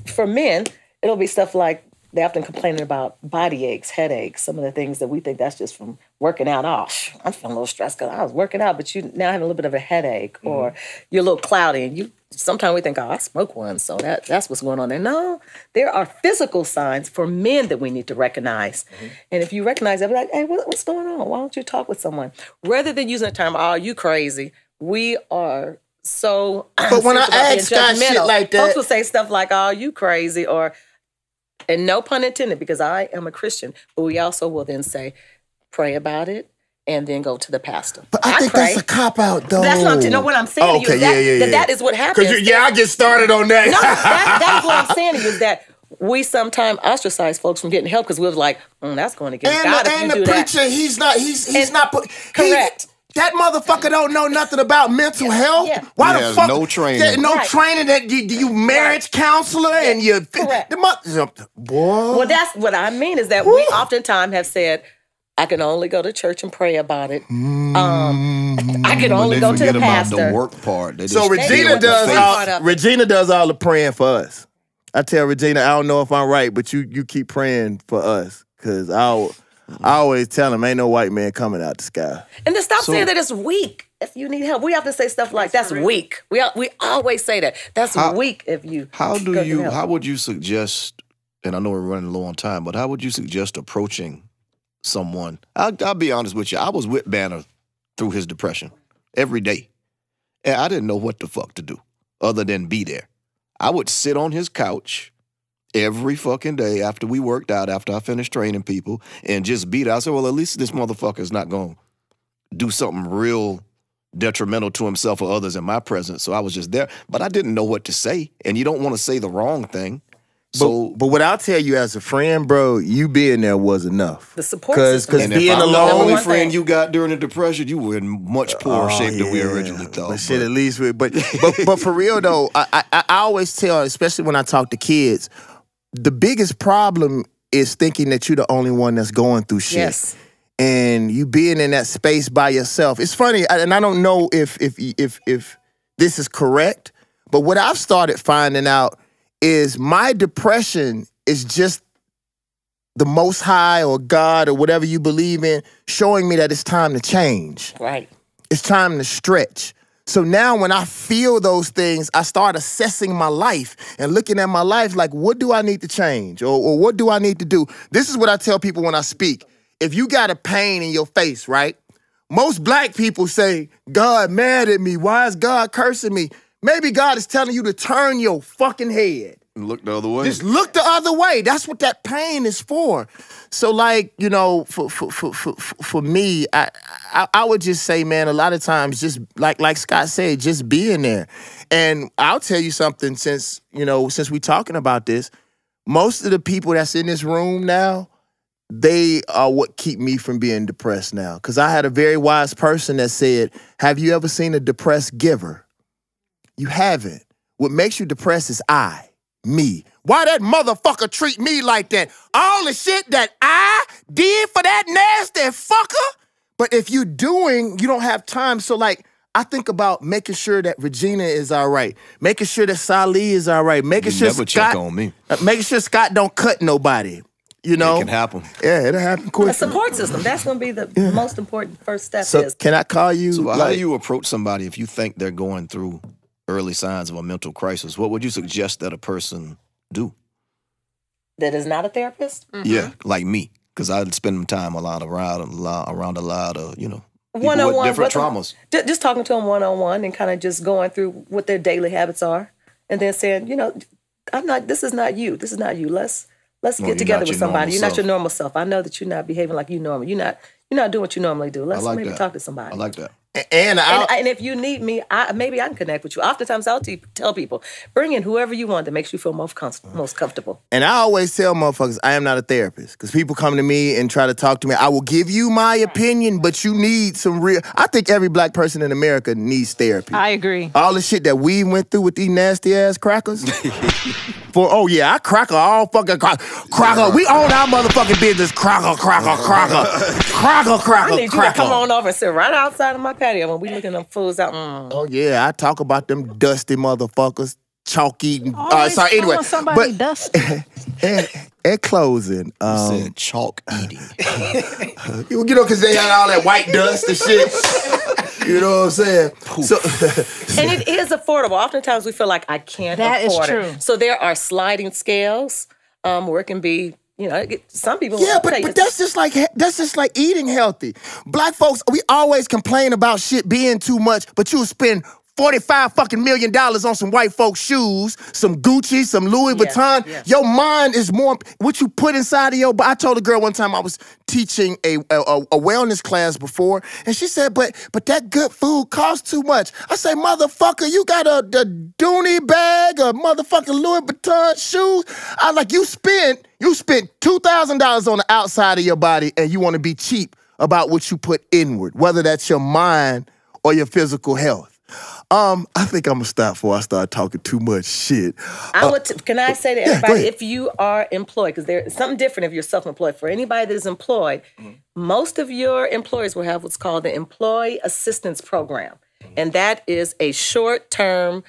[SPEAKER 9] for men, it'll be stuff like they often complaining about body aches, headaches, some of the things that we think that's just from working out. Oh, I'm feeling a little stressed because I was working out, but you now have a little bit of a headache, or you're a little cloudy, and sometimes we think, oh, I smoke one, so that's what's going on there. No, there are physical signs for men that we need to recognize. And if you recognize that, be like, hey, what's going on? Why don't you talk with someone? Rather than using the term, oh, you crazy, we are so
[SPEAKER 2] But when I ask Scott shit like that,
[SPEAKER 9] folks will say stuff like, oh, you crazy, or, and no pun intended, because I am a Christian, but we also will then say, pray about it, and then go to the pastor.
[SPEAKER 2] But I think that's a cop-out, though.
[SPEAKER 9] That's not what I'm saying to you. That is what happens.
[SPEAKER 2] Because I get started on that.
[SPEAKER 9] No, that is what I'm saying to you, is that we sometimes ostracize folks from getting help because we're like, that's going to get God if you do that.
[SPEAKER 2] And the preacher, he's not...
[SPEAKER 9] Correct.
[SPEAKER 2] That motherfucker don't know nothing about mental health.
[SPEAKER 1] Yeah.
[SPEAKER 2] Why
[SPEAKER 1] He
[SPEAKER 2] the fuck?
[SPEAKER 1] no training.
[SPEAKER 2] No training. That you marriage counselor and you.
[SPEAKER 9] Correct.
[SPEAKER 2] Boy.
[SPEAKER 9] Well, that's what I mean is that we oftentimes have said, I can only go to church and pray about it. I can only go to the pastor.
[SPEAKER 1] About the work part.
[SPEAKER 2] So Regina does all the praying for us. I tell Regina, I don't know if I'm right, but you keep praying for us, because I always tell him, ain't no white man coming out the sky.
[SPEAKER 9] And then stop saying that it's weak if you need help. We have to say stuff like, that's weak. We always say that. That's weak if you...
[SPEAKER 1] How would you suggest, and I know we're running low on time, but how would you suggest approaching someone? I'll be honest with you. I was with Banner through his depression every day. And I didn't know what the fuck to do other than be there. I would sit on his couch every fucking day after we worked out, after I finished training people, and just be there. I said, well, at least this motherfucker's not going to do something real detrimental to himself or others in my presence. So I was just there. But I didn't know what to say, and you don't want to say the wrong thing.
[SPEAKER 2] But what I'll tell you as a friend, bro, you being there was enough.
[SPEAKER 9] The support system.
[SPEAKER 1] And being alone, the only friend you got during the depression, you were in much poorer shape than we originally thought.
[SPEAKER 2] But shit, at least, but for real though, I always tell, especially when I talk to kids, the biggest problem is thinking that you're the only one that's going through shit.
[SPEAKER 9] Yes.
[SPEAKER 2] And you being in that space by yourself. It's funny, and I don't know if this is correct, but what I've started finding out is my depression is just the Most High or God or whatever you believe in showing me that it's time to change.
[SPEAKER 9] Right.
[SPEAKER 2] It's time to stretch. So now when I feel those things, I start assessing my life and looking at my life like, what do I need to change? Or what do I need to do? This is what I tell people when I speak. If you got a pain in your face, right? Most black people say, God mad at me. Why is God cursing me? Maybe God is telling you to turn your fucking head.
[SPEAKER 1] Look the other way.
[SPEAKER 2] Just look the other way. That's what that pain is for. So, like, you know, for me, I would just say, man, a lot of times, just like Scott said, just being there. And I'll tell you something, since we talking about this, most of the people that's in this room now, they are what keep me from being depressed now. Because I had a very wise person that said, have you ever seen a depressed giver? You haven't. What makes you depressed is me. Why that motherfucker treat me like that? All the shit that I did for that nasty fucker. But if you don't have time. So like, I think about making sure that Regina is all right, making sure that Salih is all right, making sure
[SPEAKER 1] never check on me.
[SPEAKER 2] Making sure Scott don't cut nobody. You know,
[SPEAKER 1] it can happen.
[SPEAKER 2] Yeah, it'll happen quick.
[SPEAKER 9] A support system. That's going to be the most important first step.
[SPEAKER 2] So can I call you?
[SPEAKER 1] So how do you approach somebody if you think they're going through early signs of a mental crisis? What would you suggest that a person do?
[SPEAKER 9] That is not a therapist?
[SPEAKER 3] Mm-hmm.
[SPEAKER 1] Yeah, like me, because I spend time around a lot of, people
[SPEAKER 9] one-on-one,
[SPEAKER 1] with different traumas.
[SPEAKER 9] Just talking to them one-on-one and kind of just going through what their daily habits are, and then saying, this is not you. This is not you. Let's get together with somebody. You're not your normal self. I know that you're not behaving like you normal. You're not doing what you normally do. Let's maybe talk to somebody.
[SPEAKER 1] I like that.
[SPEAKER 2] And
[SPEAKER 9] if you need me, maybe I can connect with you. Oftentimes I'll tell people, bring in whoever you want that makes you feel most comfortable.
[SPEAKER 2] And I always tell motherfuckers, I am not a therapist. Because people come to me and try to talk to me. I will give you my opinion, but you need some real... I think every black person in America needs therapy.
[SPEAKER 3] I agree.
[SPEAKER 2] All the shit that we went through with these nasty-ass crackers. I cracker all fucking cracker. We own our motherfucking business. Cracker.
[SPEAKER 9] I need you to come on over and sit right outside of my patio when we looking them fools out.
[SPEAKER 2] Oh yeah, I talk about them dusty motherfuckers, chalk eating. Anyway,
[SPEAKER 3] somebody dusty.
[SPEAKER 2] At closing,
[SPEAKER 1] you said chalk eating.
[SPEAKER 2] Because they had all that white dust and shit. You know what I'm saying? So,
[SPEAKER 9] and it is affordable. Oftentimes we feel like I can't afford it. That is true. So there are sliding scales where it can be, some people.
[SPEAKER 2] Yeah, but that's just like eating healthy. Black folks, we always complain about shit being too much, but you'll spend $45 million on some white folks' shoes, some Gucci, some Louis Vuitton. Yeah. Your mind is more what you put inside of your. But I told a girl one time I was teaching a wellness class before, and she said, "But that good food costs too much." I say, "Motherfucker, you got a Dooney bag, a motherfucking Louis Vuitton shoes. I like you spent $2,000 on the outside of your body, and you want to be cheap about what you put inward, whether that's your mind or your physical health." I think I'm gonna stop before I start talking too much shit.
[SPEAKER 9] Can I say to everybody, if you are employed, because there's something different if you're self-employed. For anybody that is employed, most of your employers will have what's called the Employee Assistance Program. And that is a short-term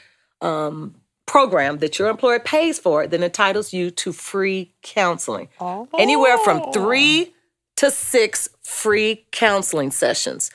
[SPEAKER 9] program that your employer pays for that entitles you to free counseling. Oh. Anywhere from 3 to 6 free counseling sessions.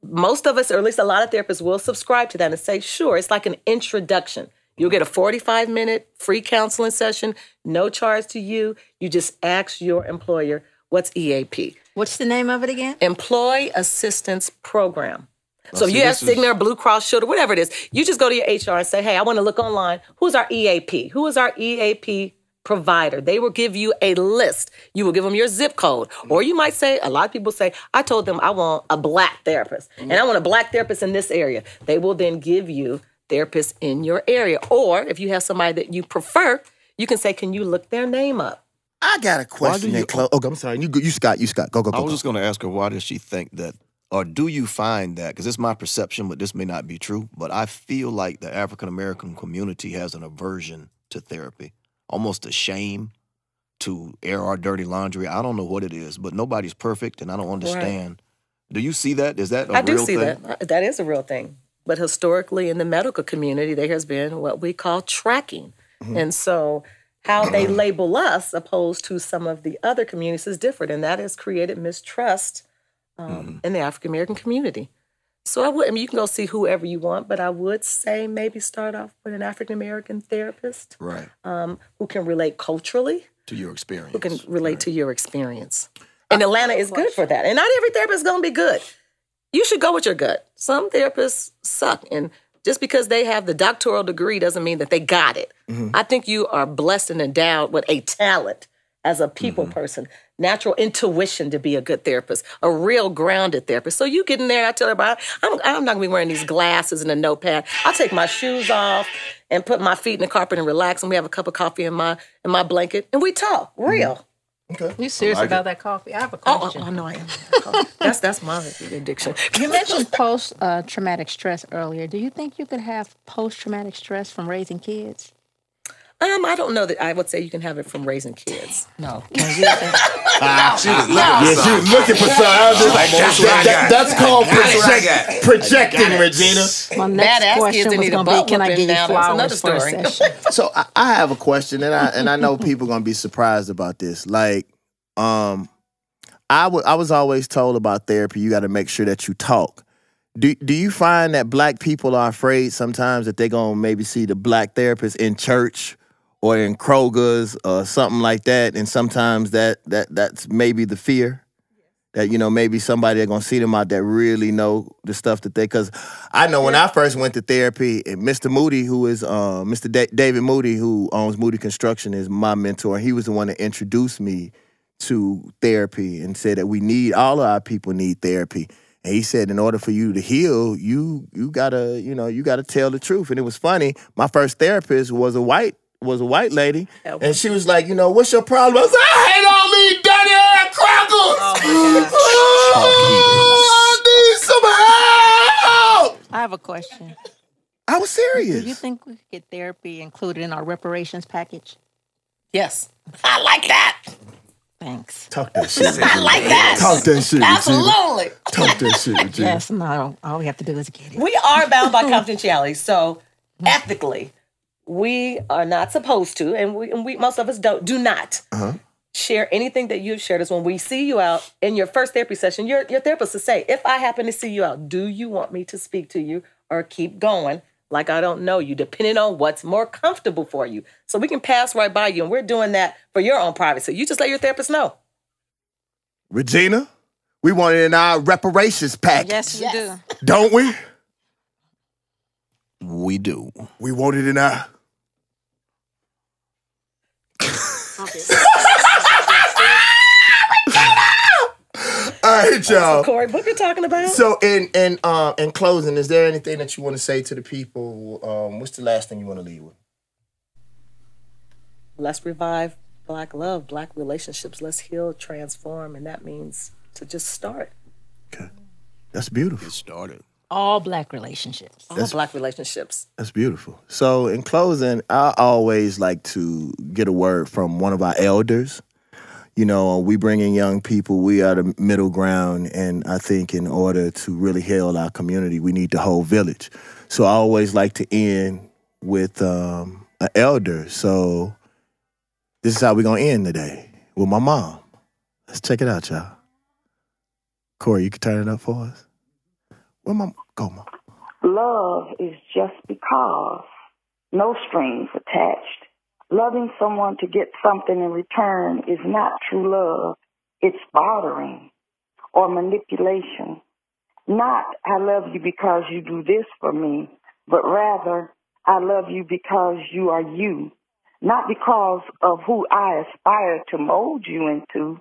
[SPEAKER 9] Most of us, or at least a lot of therapists, will subscribe to that and say, sure, it's like an introduction. You'll get a 45-minute free counseling session, no charge to you. You just ask your employer, what's EAP?
[SPEAKER 3] What's the name of it again?
[SPEAKER 9] Employee Assistance Program. So if you have Cigna, Blue Cross, Shield, or whatever it is, you just go to your HR and say, hey, I want to look online. Who's our EAP? Who is our EAP provider? They will give you a list. You will give them your zip code. Or you might say, a lot of people say, I told them I want a black therapist. And I want a black therapist in this area. They will then give you therapists in your area. Or if you have somebody that you prefer, you can say, can you look their name up?
[SPEAKER 2] I got a question. I'm sorry. You Scott. Go.
[SPEAKER 1] I was just going to ask her, why does she think that, or do you find that, because it's my perception, but this may not be true, but I feel like the African-American community has an aversion to therapy. Almost a shame to air our dirty laundry. I don't know what it is, but nobody's perfect, and I don't understand. Right. Do you see that? Is that a real thing? I do see
[SPEAKER 9] that. That is a real thing. But historically, in the medical community, there has been what we call tracking. Mm-hmm. And so how they label us opposed to some of the other communities is different, and that has created mistrust in the African-American community. So you can go see whoever you want, but I would say maybe start off with an African-American therapist.
[SPEAKER 1] Right.
[SPEAKER 9] Who can relate culturally.
[SPEAKER 1] To your experience.
[SPEAKER 9] Who can relate to your experience. And Atlanta is good for that. And not every therapist is going to be good. You should go with your gut. Some therapists suck. And just because they have the doctoral degree doesn't mean that they got it. Mm-hmm. I think you are blessed and endowed with a talent as a people person. Natural intuition to be a good therapist, a real grounded therapist. So you get in there and I tell everybody, I'm not going to be wearing these glasses and a notepad. I'll take my shoes off and put my feet in the carpet and relax, and we have a cup of coffee in my blanket, and we talk real.
[SPEAKER 3] Okay. You serious about that coffee? I have a question.
[SPEAKER 9] Oh, no, I am. That's my addiction.
[SPEAKER 3] You mentioned post-traumatic stress earlier. Do you think you could have post-traumatic stress from raising kids?
[SPEAKER 9] I don't know that I would say you can have it from raising kids.
[SPEAKER 3] No. Can you say?
[SPEAKER 2] She was looking for something. That's called projecting, Regina.
[SPEAKER 3] My next question was going to be, can I give you flowers for a session?
[SPEAKER 2] So I have a question, and I know people going to be surprised about this. Like, I was always told about therapy, you got to make sure that you talk. Do you find that black people are afraid sometimes that they're going to maybe see the black therapist in church or in Kroger's or something like that, and sometimes that's maybe the fear that, you know, maybe somebody they're going to see them out that really know the stuff that they, because I know when I first went to therapy, Mr. Moody, who is David Moody, who owns Moody Construction, is my mentor. He was the one that introduced me to therapy and said that all of our people need therapy. And he said, in order for you to heal, you gotta tell the truth. And it was funny. My first therapist was a white lady, and she was like, what's your problem? I was like, I hate all these dirty ass crackers. I need some help.
[SPEAKER 3] I have a question.
[SPEAKER 2] I was serious.
[SPEAKER 3] Do you think we could get therapy included in our reparations package?
[SPEAKER 9] Yes. I like that.
[SPEAKER 3] Thanks.
[SPEAKER 2] Talk that shit.
[SPEAKER 9] I like that.
[SPEAKER 2] Talk that shit.
[SPEAKER 9] Absolutely.
[SPEAKER 2] Talk that shit, Regina.
[SPEAKER 3] Yes, no. All we have to do is get it.
[SPEAKER 9] We are bound by confidentiality, so ethically, we are not supposed to, and we most of us do not share anything that you've shared us. When we see you out in your first therapy session, your therapist will say, if I happen to see you out, do you want me to speak to you or keep going like I don't know you, depending on what's more comfortable for you. So we can pass right by you, and we're doing that for your own privacy. You just let your therapist know.
[SPEAKER 2] Regina, we want it in our reparations package.
[SPEAKER 3] Yes, we do.
[SPEAKER 2] Don't we?
[SPEAKER 1] We do.
[SPEAKER 2] We want it in our... All right, y'all.
[SPEAKER 9] Corey, what you talking about?
[SPEAKER 2] So, in closing, is there anything that you want to say to the people? What's the last thing you want to leave with?
[SPEAKER 9] Let's revive Black love, Black relationships. Let's heal, transform, and that means to just start.
[SPEAKER 2] Okay, that's beautiful.
[SPEAKER 1] It started.
[SPEAKER 3] All Black relationships.
[SPEAKER 9] All Black relationships.
[SPEAKER 2] That's beautiful. So, in closing, I always like to get a word from one of our elders. We bring in young people. We are the middle ground, and I think in order to really heal our community, we need the whole village. So I always like to end with an elder. So this is how we're going to end today, with my mom. Let's check it out, y'all. Corey, you can turn it up for us. Where my go, Mom?
[SPEAKER 12] Love is just because, no strings attached. Loving someone to get something in return is not true love. It's bartering or manipulation. Not, I love you because you do this for me, but rather, I love you because you are you. Not because of who I aspire to mold you into.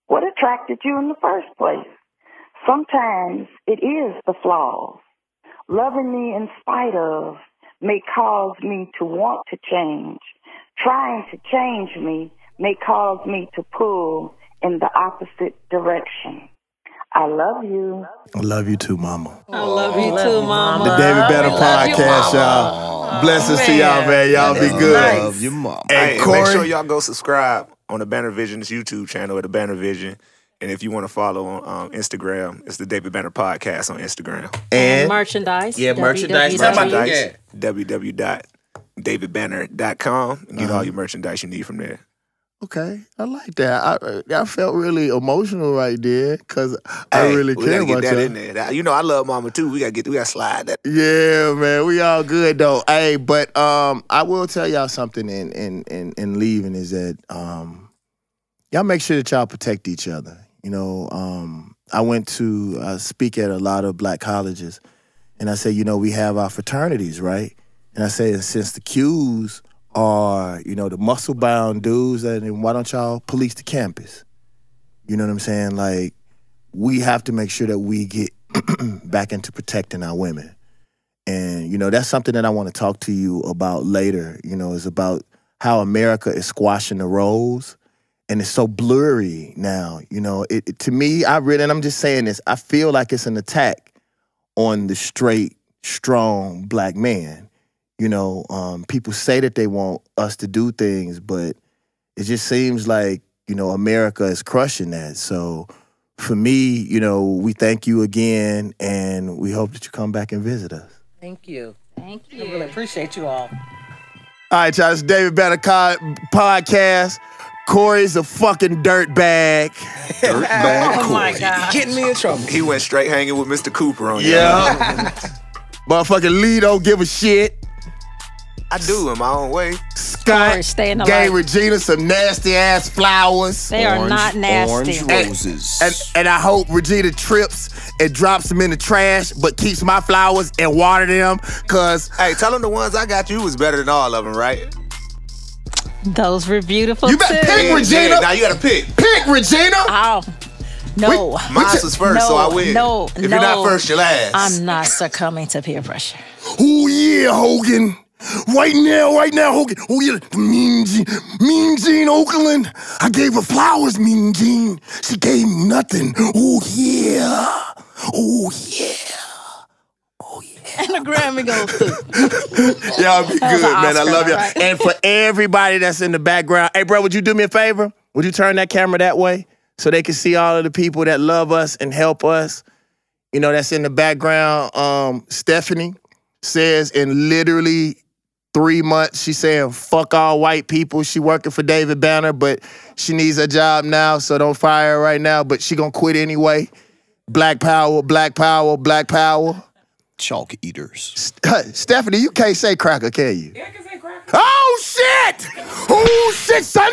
[SPEAKER 12] What attracted you in the first place? Sometimes it is the flaws. Loving me in spite of may cause me to want to change. Trying to change me may cause me to pull in the opposite direction. I love you.
[SPEAKER 2] I love you too, Mama.
[SPEAKER 3] I love you too, Mama.
[SPEAKER 2] The David Banner Podcast, y'all. Blessings to y'all, man. Y'all be good.
[SPEAKER 1] Love your mom.
[SPEAKER 2] And
[SPEAKER 4] Hey,
[SPEAKER 2] Corey,
[SPEAKER 4] make sure y'all go subscribe on the Banner Vision's YouTube channel at the Banner Vision. And if you want to follow on Instagram, it's the David Banner Podcast on Instagram.
[SPEAKER 2] and
[SPEAKER 3] Merchandise.
[SPEAKER 11] Yeah, merchandise.
[SPEAKER 4] www.davidbanner.com and get all your merchandise you need from there.
[SPEAKER 2] okay, I like that. I felt really emotional right there because I really
[SPEAKER 4] we
[SPEAKER 2] care
[SPEAKER 4] gotta
[SPEAKER 2] about
[SPEAKER 4] get that
[SPEAKER 2] y'all.
[SPEAKER 4] in there. I love Mama too. We gotta slide that.
[SPEAKER 2] Yeah, man, we all good though. Hey, but I will tell y'all something in leaving is that y'all make sure that y'all protect each other. I went to speak at a lot of Black colleges, and I say, we have our fraternities, right? And I say, since the Qs are, the muscle-bound dudes, then why don't y'all police the campus? You know what I'm saying? Like, we have to make sure that we get back into protecting our women. And, that's something that I want to talk to you about later, is about how America is squashing the roles. And it's so blurry now, to me, and I'm just saying this, I feel like it's an attack on the straight, strong Black man. You know, people say that they want us to do things, but it just seems like, you know, America is crushing that. So for me, you know, we thank you again, and we hope that you come back and visit us.
[SPEAKER 13] Thank you.
[SPEAKER 3] Thank you.
[SPEAKER 13] I really appreciate you all.
[SPEAKER 2] All right, y'all, it's David Banner Podcast. Corey's a fucking dirtbag.
[SPEAKER 1] Dirtbag
[SPEAKER 13] Oh my
[SPEAKER 1] Corey.
[SPEAKER 13] God.
[SPEAKER 11] Getting me in trouble.
[SPEAKER 4] He went straight hanging with Mr. Cooper on
[SPEAKER 2] Yeah. Motherfucking Lee don't give a shit.
[SPEAKER 4] I do in my own way.
[SPEAKER 2] Scott
[SPEAKER 3] Corey, stay in the
[SPEAKER 2] gave
[SPEAKER 3] light.
[SPEAKER 2] Regina some nasty ass flowers.
[SPEAKER 3] They are not nasty.
[SPEAKER 1] Orange roses.
[SPEAKER 2] And I hope Regina trips and drops them in the trash, but keeps my flowers and water them, cause
[SPEAKER 4] Hey, tell him the ones I got you was better than all of them, right?
[SPEAKER 3] Those were beautiful
[SPEAKER 2] you
[SPEAKER 3] too.
[SPEAKER 2] better pick Regina.
[SPEAKER 4] Now you gotta pick.
[SPEAKER 2] Pick Regina.
[SPEAKER 3] Oh, no.
[SPEAKER 4] Mine was first, so I win.
[SPEAKER 3] No,
[SPEAKER 4] If you're not first, you're last.
[SPEAKER 3] I'm not succumbing to peer pressure.
[SPEAKER 2] Oh yeah, Hogan. Right now, Hogan. Oh yeah, Mean Gene Oakland. I gave her flowers, Mean Gene. She gave me nothing. Oh yeah.
[SPEAKER 3] And the Grammy goes through.
[SPEAKER 2] Y'all be
[SPEAKER 3] That was
[SPEAKER 2] good,
[SPEAKER 3] an
[SPEAKER 2] man. I
[SPEAKER 3] Oscar,
[SPEAKER 2] love y'all.
[SPEAKER 3] right?
[SPEAKER 2] And for everybody that's in the background, hey, bro, would you do me a favor? Would you turn that camera that way so they can see all of the people that love us and help us? You know, that's in the background. Stephanie says in literally 3 months, she's saying, fuck all white people. She working for David Banner, but she needs a job now, so don't fire her right now, but she gonna quit anyway. Black power, black power, black power.
[SPEAKER 1] Chalk eaters.
[SPEAKER 2] Stephanie, you can't say cracker, can you? Yeah, I can say cracker. Oh, shit! Oh, shit, son!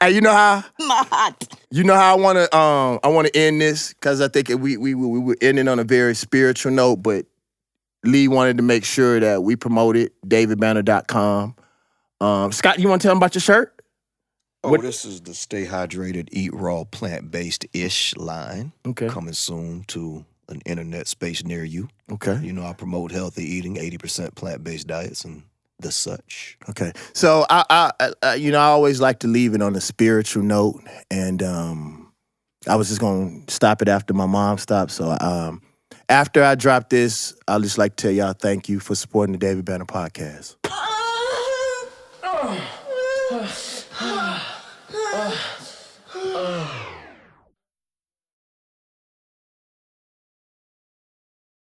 [SPEAKER 2] Hey, you know how?
[SPEAKER 3] Not.
[SPEAKER 2] You know how I wanna end this? Because I think we were ending on a very spiritual note, but Lee wanted to make sure that we promoted davidbanner.com. Scott, you want to tell them about your shirt?
[SPEAKER 1] Oh, this is the Stay Hydrated, Eat Raw, Plant-Based-ish line.
[SPEAKER 2] Okay.
[SPEAKER 1] Coming soon to an internet space near you.
[SPEAKER 2] Okay.
[SPEAKER 1] You know, I promote healthy eating, 80% plant-based diets, and the such.
[SPEAKER 2] Okay. So I always like to leave it on a spiritual note, and I was just gonna stop it after my mom stopped. So after I drop this, I'll just like to tell y'all thank you for supporting the David Banner Podcast.